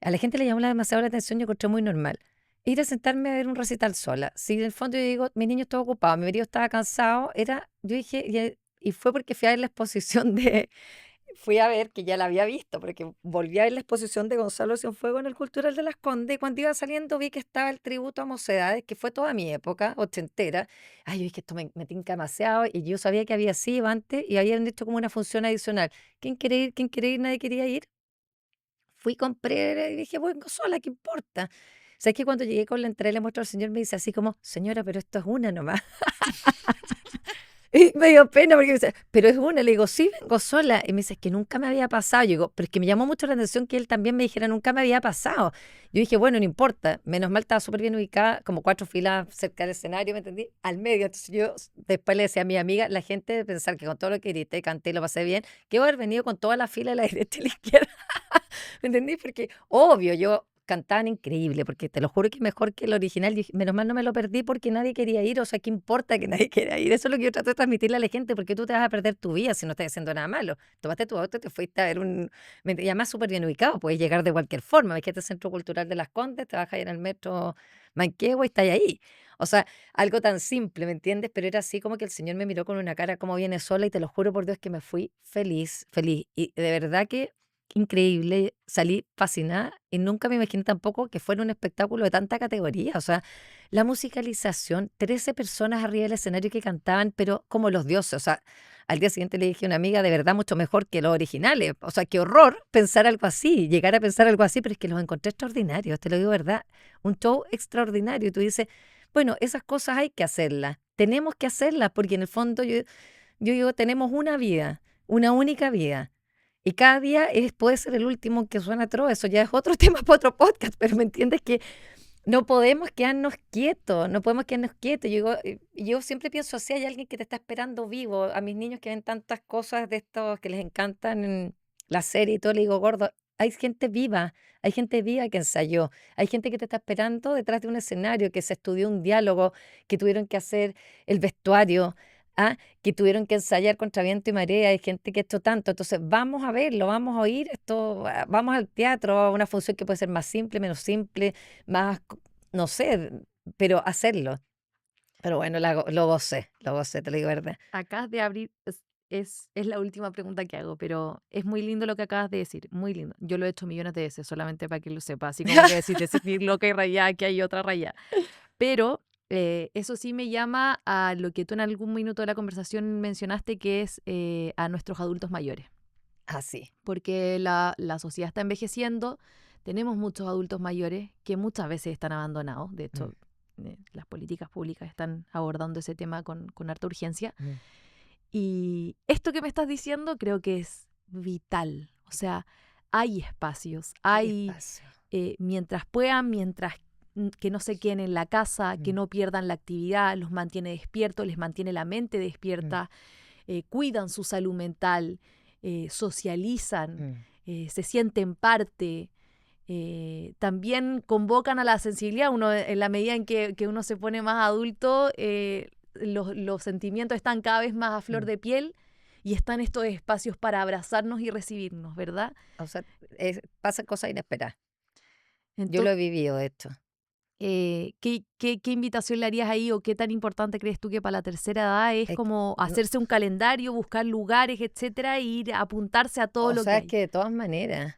A la gente le llamó demasiado la atención, yo encontré muy normal. Ir a sentarme a ver un recital sola. Si en el fondo yo digo, mi niño estaba ocupado, mi marido estaba cansado, yo dije, y fue porque fui a ver la exposición fui a ver, que ya la había visto, porque volví a ver la exposición de Gonzalo Cienfuegos en el Cultural de Las Condes, y cuando iba saliendo vi que estaba el tributo a Mocedades, que fue toda mi época, ochentera. Ay, yo dije, esto me tinca demasiado, y yo sabía que había sido antes, y habían hecho como una función adicional. ¿Quién quiere ir? ¿Quién quiere ir? Nadie quería ir. Fui, compré, y dije, vengo sola, ¿qué importa? ¿Sabes que cuando llegué con la entrada le muestro al señor, me dice así como, señora, pero esto es una nomás? Y me dio pena porque me dice, pero es una. Le digo, sí, vengo sola. Y me dice, es que nunca me había pasado. Yo digo, pero es que me llamó mucho la atención que él también me dijera, nunca me había pasado. Yo dije, bueno, no importa. Menos mal estaba súper bien ubicada, como 4 filas cerca del escenario, ¿me entendí? Al medio. Entonces yo después le decía a mi amiga, la gente de pensar que con todo lo que grité, canté y lo pasé bien, que iba a haber venido con toda la fila de la derecha y la izquierda. ¿Me entendí? Porque, obvio, yo cantaban increíble, porque te lo juro que es mejor que el original. Yo dije, menos mal no me lo perdí porque nadie quería ir, o sea, ¿qué importa que nadie quiera ir? Eso es lo que yo trato de transmitirle a la gente, porque tú te vas a perder tu vida si no estás haciendo nada malo. Tomaste tu auto y te fuiste a ver y además súper bien ubicado, puedes llegar de cualquier forma. Ves que este Centro Cultural de Las Condes, te bajas ahí en el metro Manquehue y estás ahí. O sea, algo tan simple, ¿me entiendes? Pero era así como que el señor me miró con una cara como viene sola y te lo juro por Dios que me fui feliz, feliz. Y de verdad que increíble, salí fascinada y nunca me imaginé tampoco que fuera un espectáculo de tanta categoría. O sea, la musicalización, 13 personas arriba del escenario que cantaban, pero como los dioses. O sea, al día siguiente le dije a una amiga, de verdad, mucho mejor que los originales. O sea, qué horror pensar algo así, llegar a pensar algo así, pero es que los encontré extraordinarios, te lo digo verdad. Un show extraordinario. Y tú dices, bueno, esas cosas hay que hacerlas, tenemos que hacerlas, porque en el fondo yo digo, tenemos una vida, una única vida. Y cada día puede ser el último que suena atroz, eso ya es otro tema para otro podcast, pero me entiendes que no podemos quedarnos quietos, no podemos quedarnos quietos. Yo siempre pienso así, hay alguien que te está esperando vivo. A mis niños que ven tantas cosas de estos que les encantan en la serie y todo, le digo, gordo, hay gente viva que ensayó, hay gente que te está esperando detrás de un escenario, que se estudió un diálogo, que tuvieron que hacer el vestuario, que tuvieron que ensayar contra viento y marea, hay gente que ha hecho tanto, entonces vamos a verlo, vamos a oír esto, vamos al teatro, a una función que puede ser más simple, menos simple, más, no sé, pero hacerlo. Pero bueno, lo gocé, te lo digo verdad. Acabas de abrir, es la última pregunta que hago, pero es muy lindo lo que acabas de decir, muy lindo. Yo lo he hecho millones de veces, solamente para que lo sepa, así como que decirte sentir loca y rayada, que hay otra rayada. Pero eso sí me llama a lo que tú en algún minuto de la conversación mencionaste, que es a nuestros adultos mayores, Así. porque la sociedad está envejeciendo, tenemos muchos adultos mayores que muchas veces están abandonados, de hecho, las políticas públicas están abordando ese tema con harta urgencia. Y esto que me estás diciendo creo que es vital. O sea, hay espacios, Hay hay, espacio. mientras puedan, mientras que no se queden en la casa, que Mm. no pierdan la actividad, los mantiene despiertos, les mantiene la mente despierta, cuidan su salud mental, socializan, Mm. se sienten parte. también convocan a la sensibilidad. Uno, en la medida en que uno se pone más adulto, los sentimientos están cada vez más a flor Mm. de piel y están estos espacios para abrazarnos y recibirnos, ¿verdad? O sea, pasan cosas inesperadas. Yo lo Entonces, he vivido, de hecho. ¿qué invitación le harías ahí o qué tan importante crees tú que para la tercera edad es Es que como no, hacerse un calendario, buscar lugares, etcétera, e ir a apuntarse a todo o lo que sea, es hay? que de todas maneras,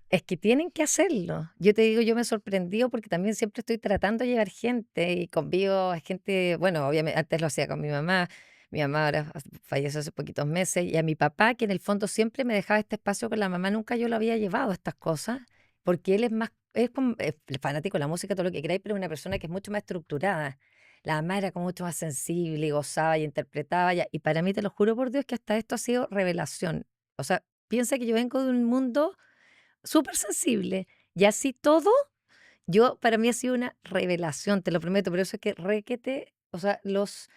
es que tienen que hacerlo. Yo te digo, yo me he sorprendido porque también siempre estoy tratando de llevar gente y convivo a gente, bueno, obviamente antes lo hacía con mi mamá ahora falleció hace poquitos meses, y a mi papá, que en el fondo siempre me dejaba este espacio con la mamá, nunca yo lo había llevado a estas cosas, porque él es más, es fanático de la música, todo lo que queráis, pero es una persona que es mucho más estructurada. La mamá era como mucho más sensible y gozaba y interpretaba, y para mí, te lo juro por Dios, que hasta esto ha sido revelación. O sea, piensa que yo vengo de un mundo súper sensible. Y así todo, para mí ha sido una revelación, te lo prometo. Por eso es que requete, o sea, los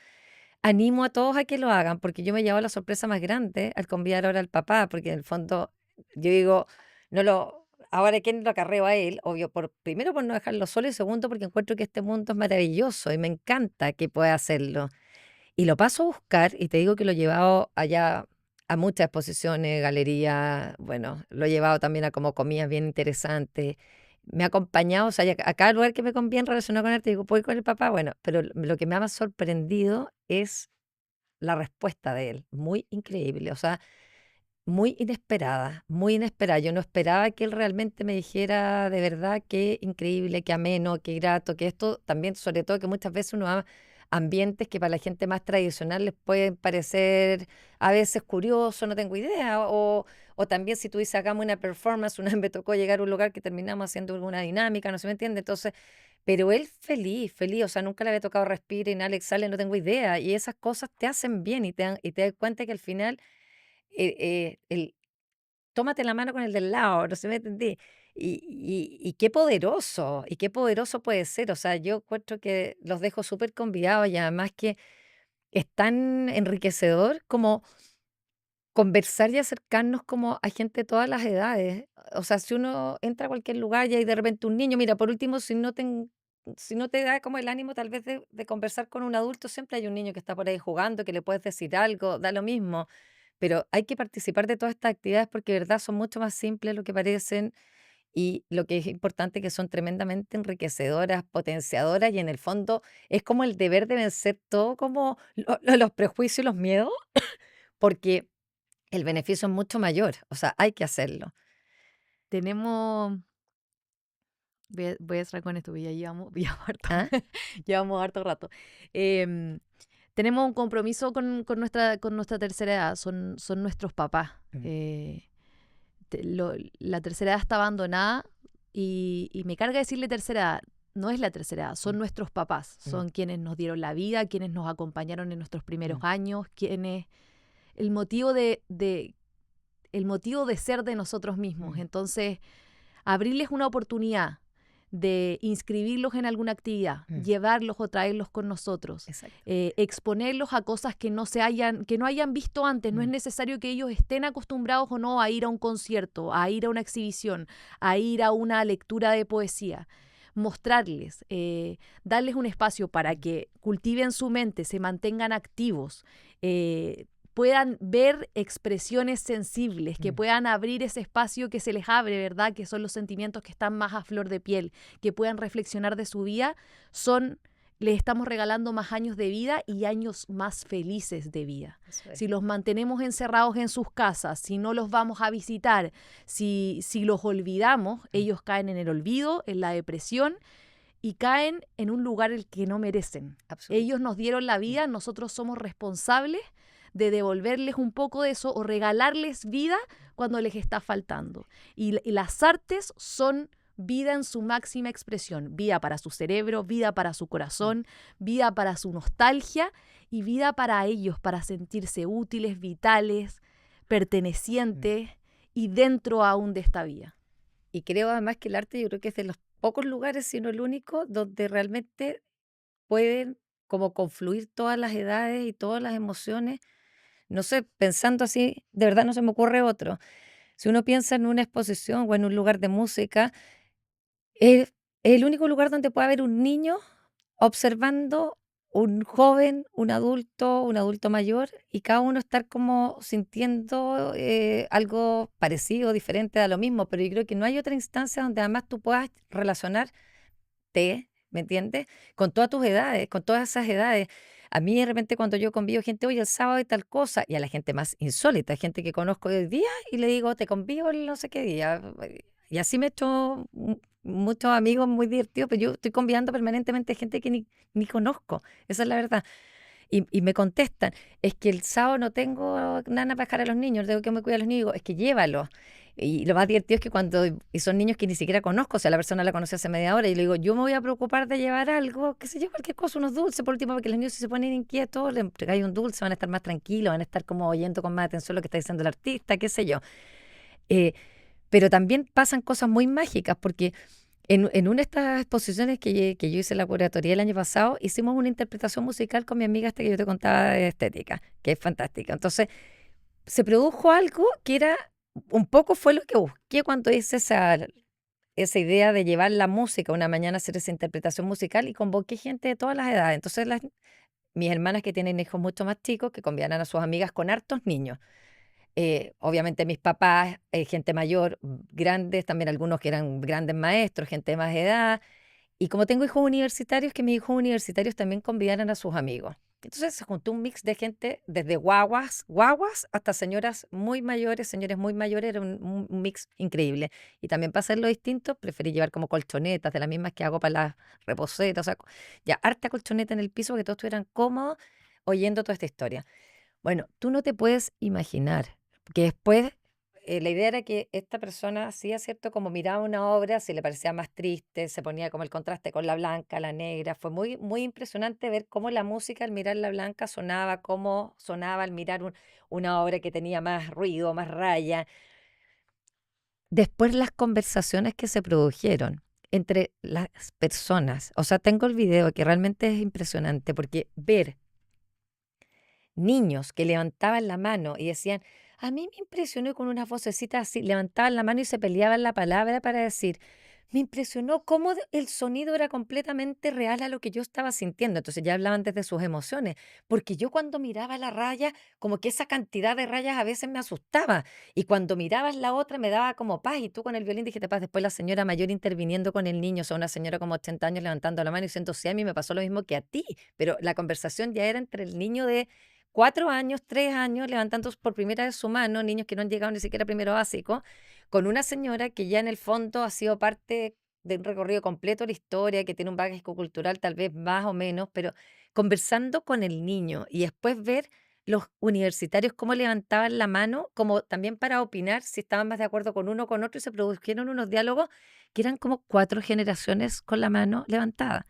animo a todos a que lo hagan, porque yo me llevo la sorpresa más grande al convidar ahora al papá, porque en el fondo, yo digo, no lo, ahora quién lo acarreo a él, obvio, primero por no dejarlo solo y segundo porque encuentro que este mundo es maravilloso y me encanta que pueda hacerlo. Y lo paso a buscar y te digo que lo he llevado allá a muchas exposiciones, galerías, bueno, lo he llevado también a como comidas bien interesantes. Me ha acompañado, o sea, a cada lugar que me conviene relacionado con arte, digo, voy con el papá, bueno, pero lo que me ha más sorprendido es la respuesta de él, muy increíble, o sea, muy inesperada, muy inesperada. Yo no esperaba que él realmente me dijera de verdad qué increíble, qué ameno, qué grato, que esto también, sobre todo que muchas veces uno va a ambientes que para la gente más tradicional les pueden parecer a veces curioso, no tengo idea, o también si tú dices hagamos una performance, una vez me tocó llegar a un lugar que terminamos haciendo alguna dinámica, no se me entiende, entonces, pero él feliz, feliz, o sea, nunca le había tocado respirar, inhalar, exhalar, no tengo idea, y esas cosas te hacen bien y te das cuenta que al final el tómate la mano con el del lado, no sé si me entendí. Y qué poderoso puede ser. O sea, yo encuentro que los dejo súper convidados y además que es tan enriquecedor como conversar y acercarnos como a gente de todas las edades. O sea, si uno entra a cualquier lugar y hay de repente un niño, mira, por último, si no te da como el ánimo tal vez de conversar con un adulto, siempre hay un niño que está por ahí jugando, que le puedes decir algo, da lo mismo. Pero hay que participar de todas estas actividades porque de verdad son mucho más simples de lo que parecen y lo que es importante que son tremendamente enriquecedoras, potenciadoras y en el fondo es como el deber de vencer todo como los prejuicios y los miedos porque el beneficio es mucho mayor, o sea, hay que hacerlo. Tenemos, voy a cerrar con esto, porque ya llevamos, ¿Ah? llevamos harto rato. Em, Tenemos un compromiso con nuestra tercera edad, son nuestros papás. Mm, La tercera edad está abandonada y me carga decirle tercera edad. No es la tercera edad, mm, son nuestros papás, mm, son quienes nos dieron la vida, quienes nos acompañaron en nuestros primeros mm, años, quienes, el motivo el motivo de ser de nosotros mismos. mm, Entonces, abrirles una oportunidad de inscribirlos en alguna actividad, mm. llevarlos o traerlos con nosotros, Exacto. exponerlos a cosas que no hayan visto antes. No es Mm, necesario que ellos estén acostumbrados o no a ir a un concierto, a ir a una exhibición, a ir a una lectura de poesía. Mostrarles, darles un espacio para mm, que cultiven su mente, se mantengan activos, puedan ver expresiones sensibles, que mm. puedan abrir ese espacio que se les abre, ¿verdad? Que son los sentimientos que están más a flor de piel, que puedan reflexionar de su vida, les estamos regalando más años de vida y años más felices de vida. Eso es. Si los mantenemos encerrados en sus casas, si no los vamos a visitar, si los olvidamos, Mm, ellos caen en el olvido, en la depresión y caen en un lugar el que no merecen. absoluto. Ellos nos dieron la Mm, vida, nosotros somos responsables de devolverles un poco de eso o regalarles vida cuando les está faltando. Y las artes son vida en su máxima expresión, vida para su cerebro, vida para su mm, corazón, vida para su nostalgia y vida para ellos, para sentirse útiles, vitales, mm. pertenecientes y dentro aún de esta vida. Y creo además que el arte yo creo que es de los pocos lugares, si no el único, donde realmente pueden como confluir todas las edades y todas las emociones. No sé, pensando así, de verdad no se me ocurre otro. Si uno piensa en una exposición o en un lugar de música, Es el único lugar donde puede haber un niño observando un joven, un adulto mayor, y cada uno estar como sintiendo algo parecido, diferente, a lo mismo, pero yo creo que no hay otra instancia donde además tú puedas relacionarte, ¿me entiendes? Con todas tus edades, con todas esas edades. A mí de repente cuando yo convivo gente, oye, el sábado hay tal cosa, y a la gente más insólita, gente que conozco hoy día, y le digo, te convivo el no sé qué día. Y así me he hecho muchos amigos muy divertidos, pero yo estoy convidando permanentemente gente que ni conozco, esa es la verdad. Y me contestan, es que el sábado no tengo nada para dejar a los niños, tengo que me cuidar a los niños. Digo, es que llévalos. Y lo más divertido es que y son niños que ni siquiera conozco, o sea, la persona la conocí hace media hora, y le digo, yo me voy a preocupar de llevar algo, qué sé yo, cualquier cosa, unos dulces por último, porque los niños si se ponen inquietos, le entregáis un dulce, van a estar más tranquilos, van a estar como oyendo con más atención lo que está diciendo el artista, qué sé yo. Eh, pero también pasan cosas muy mágicas, porque en una de estas exposiciones que yo hice en la curatoría el año pasado, hicimos una interpretación musical con mi amiga esta que yo te contaba de estética, que es fantástica. Entonces, se produjo algo que era, un poco fue lo que busqué cuando hice esa idea de llevar la música una mañana a hacer esa interpretación musical, y convoqué gente de todas las edades. Entonces, mis hermanas que tienen hijos mucho más chicos, que convidaran a sus amigas con hartos niños. Obviamente mis papás, gente mayor, grandes, también algunos que eran grandes maestros, gente de más edad. Y como tengo hijos universitarios, que mis hijos universitarios también convidaran a sus amigos. Entonces se juntó un mix de gente, desde guaguas, hasta señoras muy mayores, señores muy mayores, era un mix increíble. Y también para hacerlo distinto, preferí llevar como colchonetas, de las mismas que hago para las reposetas, o sea, ya harta colchoneta en el piso, que todos estuvieran cómodos oyendo toda esta historia. Bueno, tú no te puedes imaginar, que después la idea era que esta persona hacía, ¿cierto? Como miraba una obra, si le parecía más triste, se ponía como el contraste con la blanca, la negra. Fue muy, muy impresionante ver cómo la música al mirar la blanca sonaba, cómo sonaba al mirar una obra que tenía más ruido, más raya. Después las conversaciones que se produjeron entre las personas, o sea, tengo el video que realmente es impresionante, porque ver niños que levantaban la mano y decían, a mí me impresionó, con una vocecita así, levantaban la mano y se peleaban la palabra para decir, me impresionó cómo el sonido era completamente real a lo que yo estaba sintiendo. Entonces ya hablaban desde sus emociones, porque yo cuando miraba la raya, como que esa cantidad de rayas a veces me asustaba, y cuando mirabas la otra me daba como paz, y tú con el violín dijiste paz, después la señora mayor interviniendo con el niño, o sea, una señora como 80 años levantando la mano y diciendo, sí, a mí me pasó lo mismo que a ti, pero la conversación ya era entre el niño de 4 años, 3 años, levantando por primera vez su mano, niños que no han llegado ni siquiera a primero básico, con una señora que ya en el fondo ha sido parte de un recorrido completo de la historia, que tiene un bagaje cultural tal vez más o menos, pero conversando con el niño, y después ver los universitarios cómo levantaban la mano, como también para opinar si estaban más de acuerdo con uno o con otro, y se produjeron unos diálogos que eran como 4 generaciones con la mano levantada.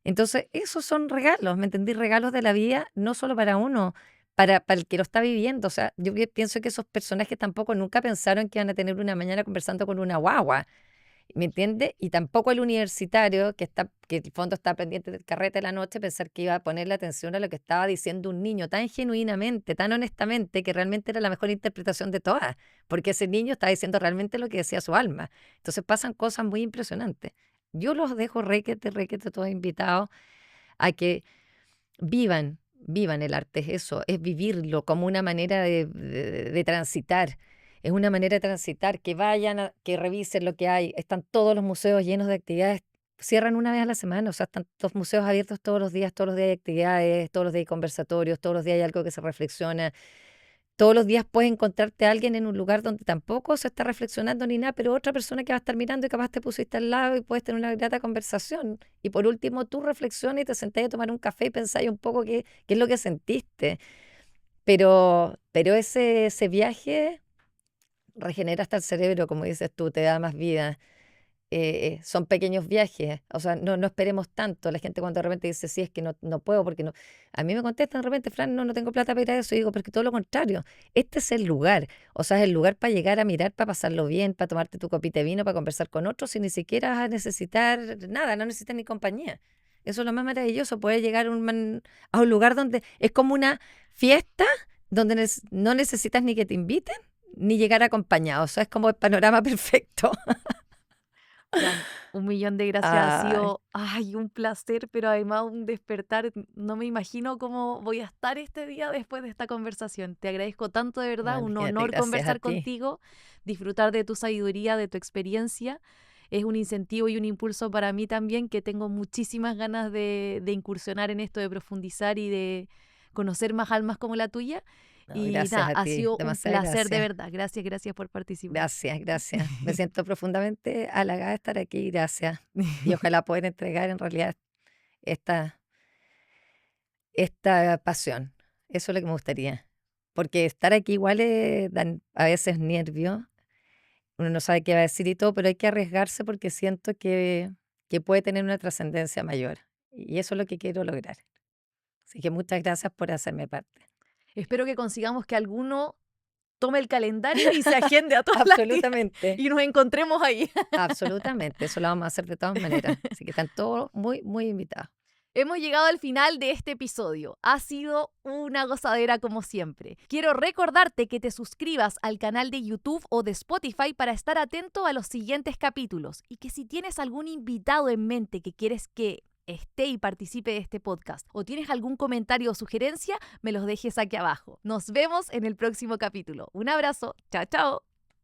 Entonces, esos son regalos, ¿me entendí? Regalos de la vida, no solo para uno, para el que lo está viviendo. O sea, yo pienso que esos personajes tampoco nunca pensaron que iban a tener una mañana conversando con una guagua, ¿me entiendes? Y tampoco el universitario que en el fondo está pendiente del carrete de la noche, pensar que iba a ponerle atención a lo que estaba diciendo un niño tan genuinamente, tan honestamente, que realmente era la mejor interpretación de todas, porque ese niño estaba diciendo realmente lo que decía su alma. Entonces pasan cosas muy impresionantes. Yo los dejo requete todos invitados a que vivan el arte, es eso, es vivirlo como una manera de transitar. Es una manera de transitar, que vayan, que revisen lo que hay. Están todos los museos llenos de actividades, cierran una vez a la semana, o sea, están los museos abiertos todos los días hay actividades, todos los días hay conversatorios, todos los días hay algo que se reflexiona. Todos los días puedes encontrarte a alguien en un lugar donde tampoco se está reflexionando ni nada, pero otra persona que va a estar mirando, y capaz te pusiste al lado y puedes tener una grata conversación. Y por último, tú reflexionas y te sentás a tomar un café y pensáis un poco qué es lo que sentiste. Pero ese viaje regenera hasta el cerebro, como dices tú, te da más vida. Son pequeños viajes, o sea, no esperemos tanto. La gente cuando de repente dice, sí, es que no puedo, porque no. A mí me contestan de repente, Fran, no tengo plata para ir a eso. Y digo, pero es que todo lo contrario, este es el lugar. O sea, es el lugar para llegar a mirar, para pasarlo bien, para tomarte tu copita de vino, para conversar con otros, sin ni siquiera vas a necesitar nada, no necesitas ni compañía. Eso es lo más maravilloso, poder llegar a un lugar donde es como una fiesta, donde no necesitas ni que te inviten, ni llegar acompañado. O sea, es como el panorama perfecto. Fran, un millón de gracias. Ha Ay, sido un placer, pero además un despertar. No me imagino cómo voy a estar este día después de esta conversación. Te agradezco tanto, de no, verdad. Un imagínate, honor gracias a conversar ti. contigo, disfrutar de tu sabiduría, de tu experiencia. Es un incentivo y un impulso para mí también, que tengo muchísimas ganas de incursionar en esto, de profundizar y de conocer más almas como la tuya. No, Y gracias nada, a ha ti, sido un demasiadas placer de gracias. verdad. Gracias, gracias por participar. Gracias, gracias. Me siento profundamente halagada de estar aquí, gracias. Y ojalá poder entregar en realidad esta, esta pasión. Eso es lo que me gustaría. Porque estar aquí igual dan a veces nervios. Uno no sabe qué va a decir y todo, pero hay que arriesgarse porque siento que puede tener una trascendencia mayor. Y eso es lo que quiero lograr. Así que muchas gracias por hacerme parte. Espero que consigamos que alguno tome el calendario y se agende a todas las actividades Absolutamente, y nos encontremos ahí. absolutamente. Eso lo vamos a hacer de todas maneras. Así que están todos muy, muy invitados. Hemos llegado al final de este episodio. Ha sido una gozadera como siempre. Quiero recordarte que te suscribas al canal de YouTube o de Spotify para estar atento a los siguientes capítulos, y que si tienes algún invitado en mente que quieres que esté y participe de este podcast, o tienes algún comentario o sugerencia, me los dejes aquí abajo. Nos vemos en el próximo capítulo. Un abrazo. Chao, chao.